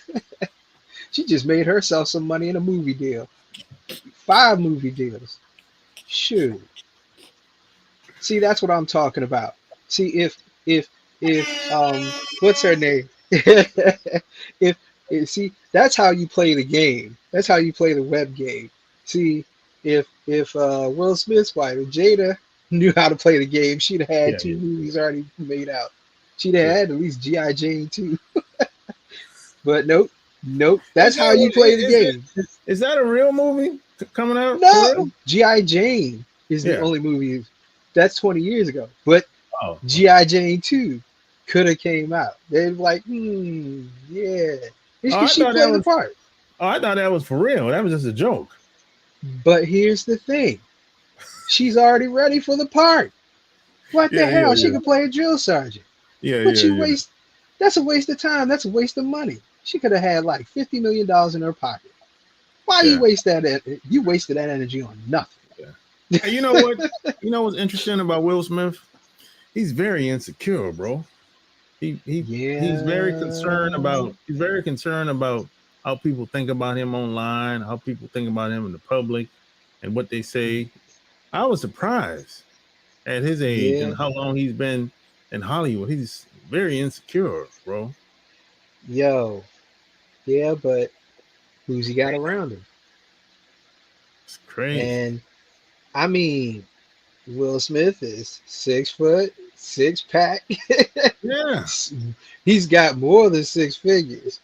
She just made herself some money in a movie deal. 5 movie deals. Shoot. See, that's what I'm talking about. See, if what's her name? if see, that's how you play the game. That's how you play the web game. See, if Will Smith's wife, if Jada knew how to play the game, she'd have had Yeah, two yeah, movies already made out. She'd have yeah. had at least G.I. Jane too. But nope, nope. Is That's how that you what? play the game. Is that a real movie coming out for No, real? G.I. Jane is the Yeah. only movie that's 20 years ago. But Oh, okay. G.I. Jane 2 could have came out. They're like, yeah. It's Oh, because I she thought that played the was. part. Oh, I thought that was for real. That was just a joke. But here's the thing. She's already ready for the part. What the Yeah, yeah, hell? She yeah, could play a drill sergeant. yeah, But yeah, you yeah, waste that's a waste of time. That's a waste of money. She could have had like $50 million in her pocket. Why you yeah, waste that? You wasted that energy on nothing. yeah. Hey, you know what? You know what's interesting about Will Smith? He's very insecure, bro. He's very concerned Yeah. about. He's very concerned about how people think about him online, how people think about him in the public, and what they say. I was surprised at his age Yeah. and how long he's been in Hollywood. He's very insecure, bro. Yo. Yeah, but who's he got around him? It's crazy. And I mean, Will Smith is 6 foot, six pack. Yeah, He's got more than six figures.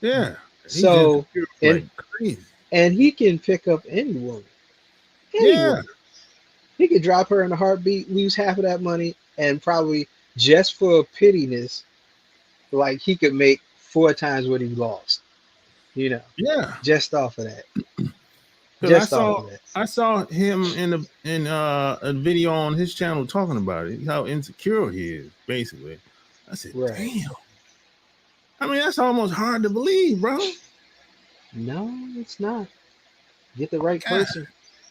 yeah. He's So insecure and like crazy. and he can pick up any woman. Any Yeah, woman. He could drop her in a heartbeat, lose half of that money, and probably just for pittiness, like he could make 4 times what he lost. You know, yeah. just off of that. Because Just off of that. I saw him in a video on his channel talking about it, how insecure he is, basically. I said, Right. damn. I mean, that's almost hard to believe, bro. No, it's not. Get the right God person.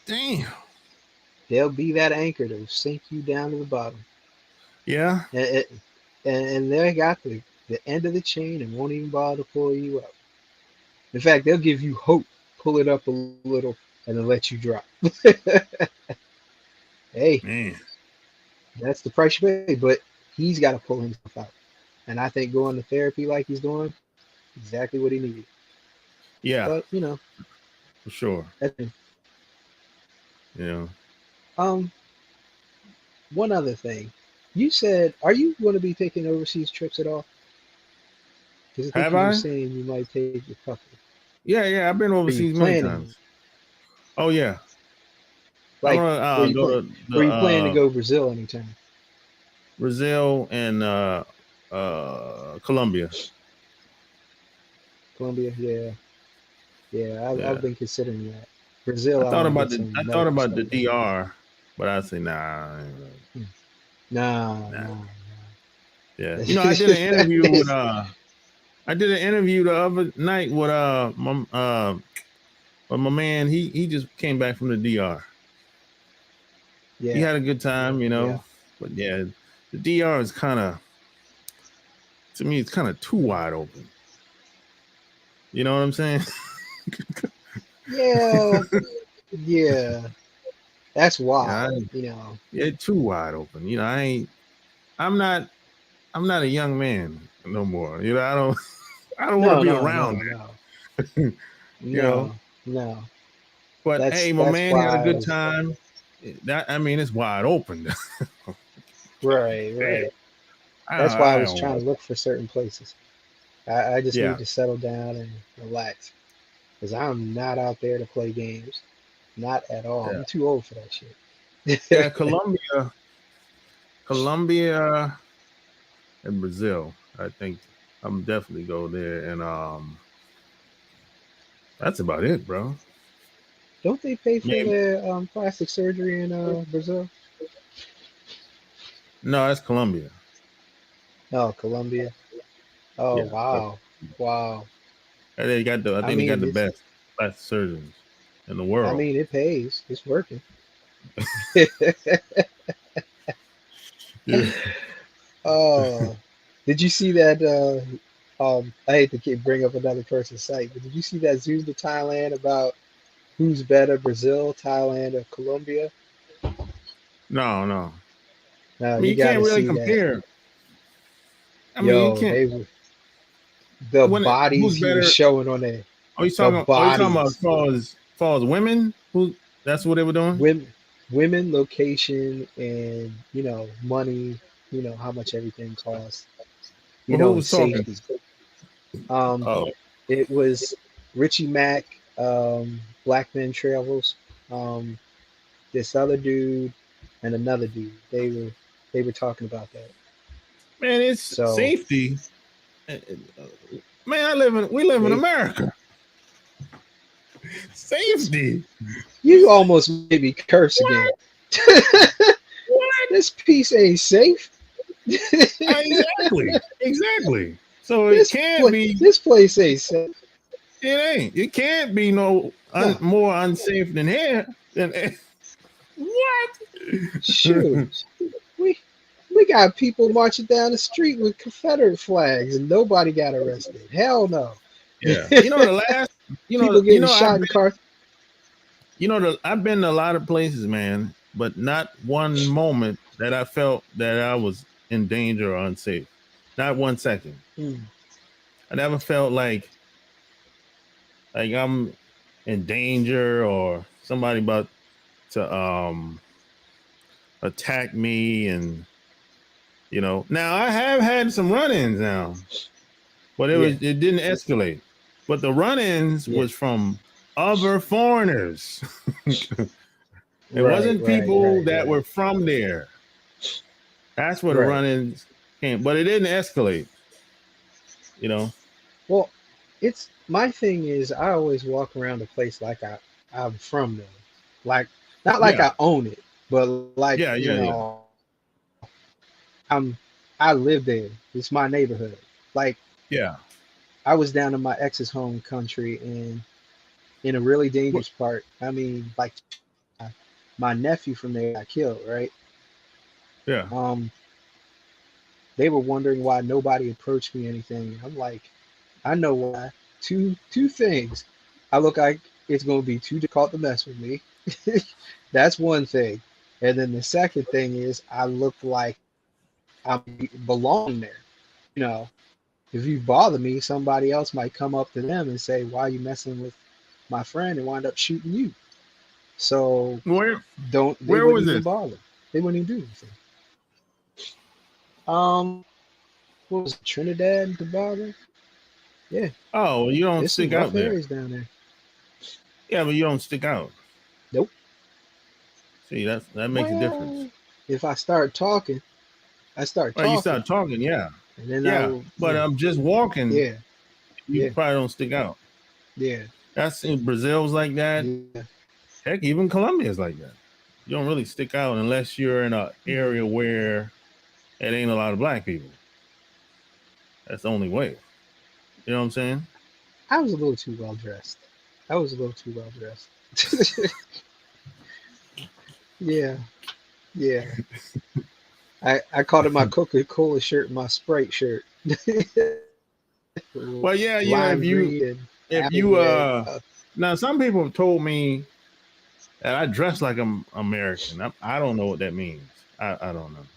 damn. They'll be that anchor to sink you down to the bottom. Yeah. And they got the end of the chain and won't even bother to pull you up. In fact, they'll give you hope, pull it up a little, and then let you drop. Hey, Man. that's the price you pay. But he's got to pull himself out. And I think going to therapy like he's doing, exactly what he needed. Yeah, But for sure. that's Yeah. one other thing. You said, are you going to be taking overseas trips at all? Because I think Have you were I? saying you might take a couple. Yeah. I've been Are you overseas many planning? times. Oh yeah. I'm Like, gonna where you go plan? to Where the you plan to go Brazil anytime? Brazil and Colombia. Colombia? Yeah. Yeah, I've Yeah. been considering that. Brazil, I want to get I some thought medical about the stuff done. DR, but I say nah, Nah, nah. nah, Yeah. nah. You know, I did an interview with It's- I did an interview the other night with my man. He just came back from the DR. He yeah, had a good time, you yeah. know. But yeah, the DR is kinda to me it's kinda too wide open. You know what I'm saying? Yeah, yeah. That's Yeah, wild, it's too wide open. You know, I'm not I'm not a young man no more. You know, I don't want to No, be no, no, around no, that. You know. no, no. But That's hey, my that's man had a good why. time. That I mean, it's wide open. Right, Damn, right. That's why I I was don't trying want. to look for certain places. I just need Yeah, to settle down and relax because I'm not out there to play games. Not at all. yeah, I'm too old for that yeah. shit. Colombia, and Brazil. I think I'm definitely go there, and that's about it, bro. Don't they pay for Maybe their plastic surgery in Brazil? no, that's Colombia. Oh, Colombia. Oh, Yeah, wow, wow. and they got the. I I think they got mean, the best plastic surgeons in the world. it pays. It's working. Yeah. Oh, did you see that? I hate to bring up another person's site, but did you see that Zoom to Thailand about who's better, Brazil, Thailand, or Colombia? No, no. No, I mean, you you got can't to really see that. compare. I mean, you Yo, can't. the When bodies who's he was better? showing on there, Oh, you the talking? Oh, you talking about as bodies. far as far as women, who that's what they were doing. Women, location, and money. How much everything costs. Well, who And was talking? safety. Um, Oh, it was Richie Mack, Black Men Travels, this other dude, and another dude. They were talking about that. man, it's So safety. Man, we live in they, America. Safety. you almost made me curse again. What? This piece ain't safe. Exactly. Exactly. So it this can't pla- be. this place ain't safe. It ain't. It can't be no No, more unsafe than here. Than what? shoot. We we got people marching down the street with Confederate flags and nobody got arrested. Hell no. Yeah. You know the last. People getting I've shot in been. cars. I've been to a lot of places, man, but not one moment that I felt that I was in danger or unsafe. Not 1 second. Mm, I never felt like I'm in danger or somebody about to attack me. And now I have had some run-ins now, but yeah, it didn't escalate. But the run-ins yeah. was from other foreigners. It Right, wasn't right, people right, that right, were from there. That's where the right. run-ins came, but it didn't escalate. You know. Well, it's my thing is I always walk around the place like I'm from there. Like not like Yeah, I own it, but like, yeah, yeah, yeah, I'm I live there. It's my neighborhood. Like yeah. I was down in my ex's home country and in a really What? dangerous part. I mean, like my nephew from there got killed, right? Yeah. Um, they were wondering why nobody approached me or anything. I'm like, I know why. Two things. I look like it's gonna be too difficult to mess with me. That's one thing. And then the second thing is I look like I belong there. You know, if you bother me, somebody else might come up to them and say, "Why are you messing with my friend?" and wind up shooting you. So Where? they Where wouldn't was even this? bother. They wouldn't even do anything. Um, what was it, Trinidad and Tobago? Yeah, Oh, you don't there's some stick out rough there. areas down there. Yeah, but you don't stick out. Nope. See, that makes a difference. Well, if I start talking, I start Well, you talking, start talking, yeah, and then I yeah. will, But I'm just walking. yeah, You yeah, probably don't stick out. yeah, That's in Brazil's like that. yeah. Heck, even Colombia's like that. You don't really stick out unless you're in an Hmm. area where it ain't a lot of black people. That's the only way. You know what I'm saying? I was a little too well dressed. I was a little too well dressed. Yeah, yeah. I called it my Coca-Cola shirt, my Sprite shirt. Well, yeah, yeah. Lime green and If apple you red. now some people have told me that I dress like I'm American. I don't know what that means. I don't know.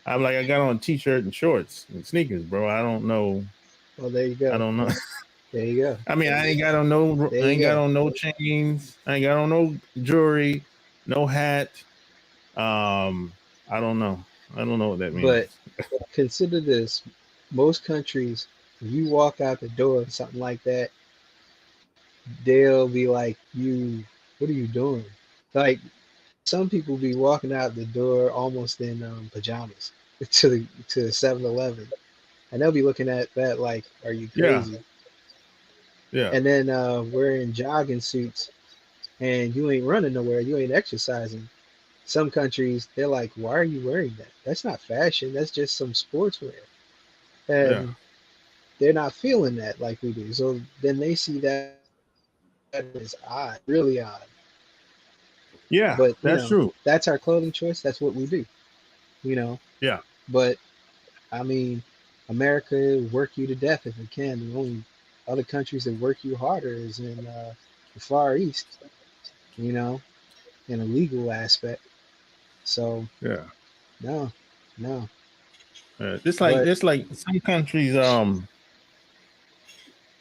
I'm like I got on a t-shirt and shorts and sneakers, bro. I don't know. Well, there you I go. don't know. There you go. I mean, There I you ain't got go. on no chains. I ain't got on no jewelry, no hat. Um, I don't know. I don't know what that But means. consider this: most countries, if you walk out the door or something like that, they'll be like, "You, what are you doing?" Like some people be walking out the door almost in pajamas to the 7-Eleven, and they'll be looking at that like, "Are you Yeah, crazy?" yeah, And then wearing jogging suits, and you ain't running nowhere, you ain't exercising. Some countries, they're like, "Why are you wearing that? That's not fashion. That's just some sportswear." yeah, And they're not feeling that like we do. So then they see that as odd, really odd. yeah. But That's true. that's our clothing choice. That's what we do. You know. Yeah, But I mean, America will work you to death if it can. The only other countries that work you harder is in the Far East. You know, in a legal aspect. So yeah. no, no. It's But like some countries.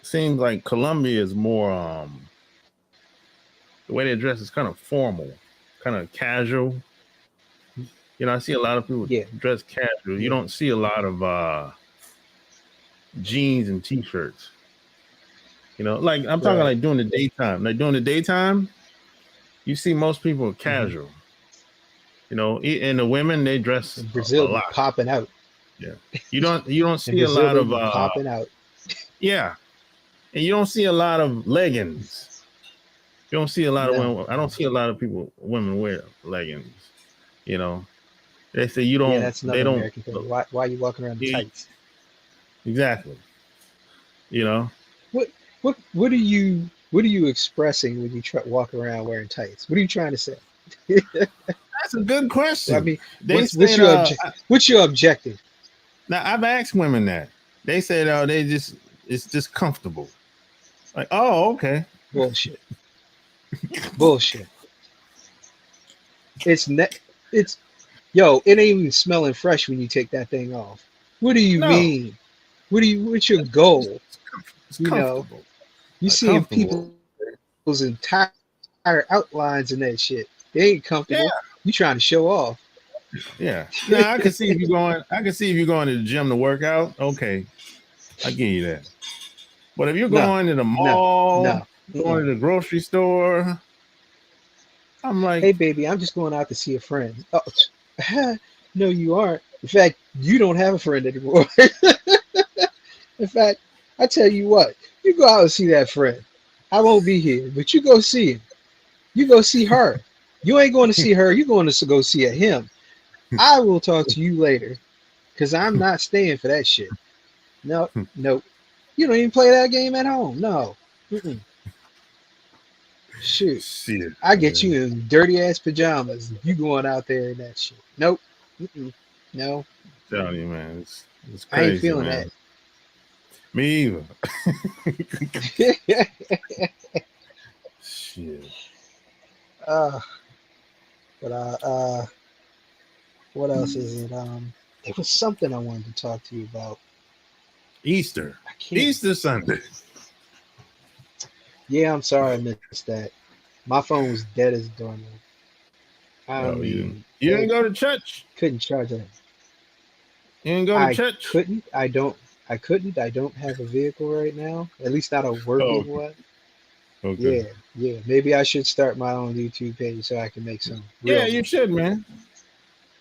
Seems like Colombia is more. the way they dress is kind of formal, kind of casual. You know, I see a lot of people Yeah. dress casual. You Yeah. don't see a lot of jeans and t-shirts. You know, like I'm talking Right. like during the daytime. Like during the daytime, you see most people casual. You know, and the women they dress In a Brazil be lot. popping out. Yeah, you don't In see a Brazil lot they of be popping out. yeah, and you don't see a lot of leggings. You don't see a lot of No. women. I don't see a lot of women wear leggings. You know, they say you Yeah, don't. that's They another don't. American thing. Why are you walking around in Yeah, tights? exactly. You know, What are you expressing when you walk around wearing tights? What are you trying to say? that's a good I question. mean, They said, what's your objective? now I've asked women that. They said, it's just comfortable. Like, oh, okay. Bullshit. Bullshit. It's ne- it's Yo, it ain't even smelling fresh when you take that thing off. What do you No, mean? What's your goal? it's You know, comfortable. you seeing Comfortable. people's entire outlines in that shit. They ain't Yeah, comfortable. You trying to show off. yeah. Now I can see if you're going. I can see if you're going to the gym to work out. Okay, I give you that. But if you're No, going to the no, mall, no. going Mm-mm. to the grocery store, I'm like, Hey, baby, I'm just going out to see a friend. Oh, no, you aren't. In fact, you don't have a friend anymore. In fact, I tell you what, you go out and see that friend. I won't be here, but you go see him. You go see her. You ain't going to see her. You're going to go see him. I will talk to you later because I'm not staying for that shit. No, no. You don't even play that game at home. No. Mm-mm. Shoot. shit, I get man. you in dirty ass pajamas. You going out there in that shit. Nope. Mm-mm. No. I'm telling you, man, it's I ain't crazy, feeling man. that. Me either. Shit. uh, but what else is it? There was something I wanted to talk to you about. Easter. I can't. Easter Sunday. Yeah, I'm sorry I missed that. My phone was dead as a doornail. I Oh, mean, you didn't go to church? couldn't charge it. You didn't go to I church? couldn't. I don't. I couldn't. I don't have a vehicle right now. At least not a Oh, working one. okay. Yeah, yeah. Maybe I should start my own YouTube page so I can make some Yeah, real you money. should, man.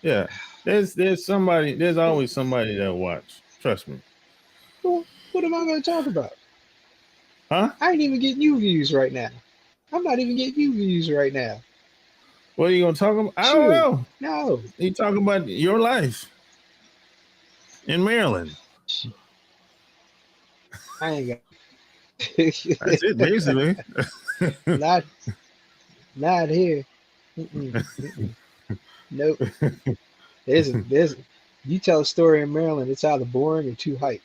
Yeah. There's somebody, there's always somebody that watch. Trust me. Well, what am I going to talk about? Huh? I ain't even getting you views right now. I'm not even getting you views right now. What are you gonna talk about? I don't Shoot, know. no. You talk about your life in Maryland. I ain't got. That's it, basically. not, not here. Mm-mm, mm-mm. Nope. There's. You tell a story in Maryland, it's either boring or too hype.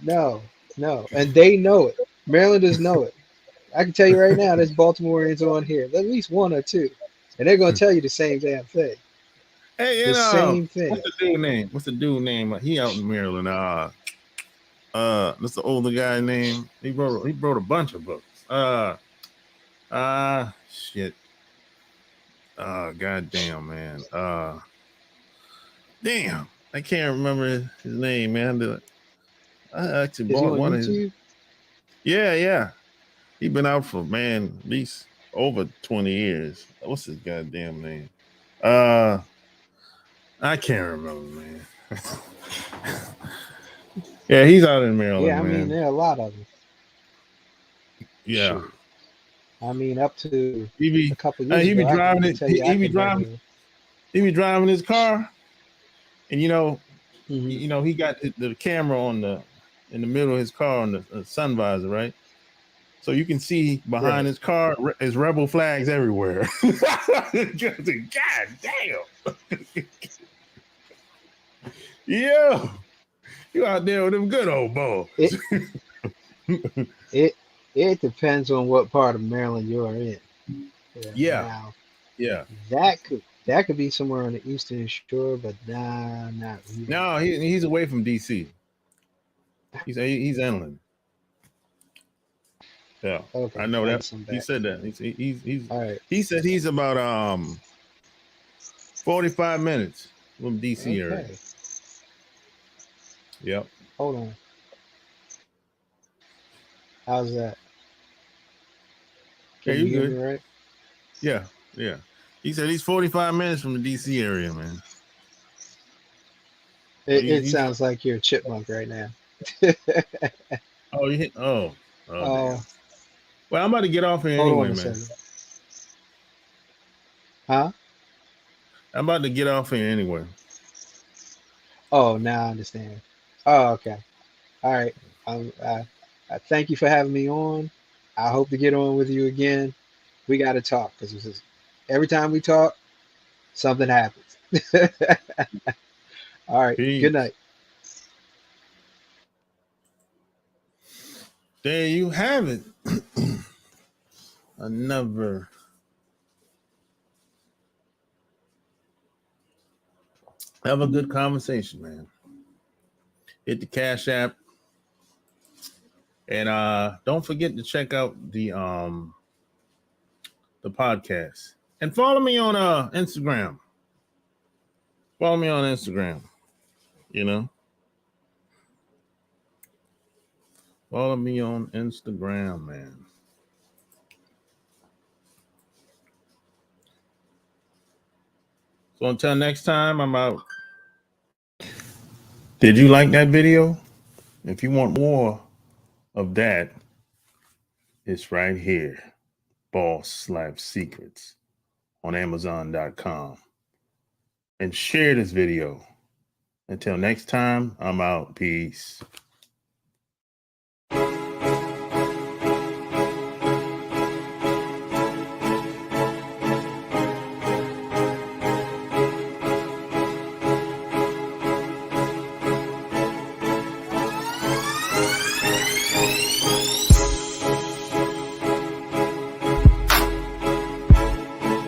No, no, and they know it. Marylanders know it. I can tell you right now, there's Baltimoreans on here, at least one or two, and they're gonna tell you the same damn thing. Hey, The same thing. what's the dude name? What's the dude name? He out in Maryland. That's the older guy name. He wrote a bunch of books. Shit. Goddamn, man. Damn. I can't remember his name, man. I actually Is he bought on one of his. YouTube? Yeah. He been out for, man, at least over 20 years. What's his goddamn name? I can't remember, man. Yeah, he's out in Yeah, Maryland, I mean man. there are a lot of them. Yeah. Shoot. I mean up to He a be couple years he be ago, I driving can it. tell you I could He be driving his car, and Mhm. he got the camera in the middle of his car on the sun visor, right? So you can see behind Right. his car is rebel flags everywhere. God damn. Yeah. You out there with them good old boys. It it it depends on what part of Maryland you're in. Yeah, Yeah. now Yeah. that could be somewhere on the eastern shore, but nah, not really. No, he's away from DC. He's inland. Yeah, Okay, I know I that. guess I'm He back. said that. He's All right. he said he's about 45 minutes from DC area. Okay. Yep. Hold on. How's that? Yeah, Can you you hear me good. right? Yeah, yeah. He said he's 45 minutes from the DC area, man. So It he's sounds like you're a chipmunk right now. oh you hit oh damn. Oh, Well, I'm about to get off here hold on anyway, a man. second. Huh? I'm about to get off here anyway. Oh, now I understand. Oh, okay. All right. I thank you for having me on. I hope to get on with you again. We got to talk because every time we talk, something happens. All right. Good Peace. night. There you have it. Another have a good conversation, man. Hit the Cash App. And don't forget to check out the podcast. And follow me on Instagram. Follow me on Instagram. You know? Follow me on Instagram, man. So until next time, I'm out. Did you like that video? If you want more of that, it's right here. Boss Life Secrets on Amazon.com. And share this video. Until next time, I'm out. Peace.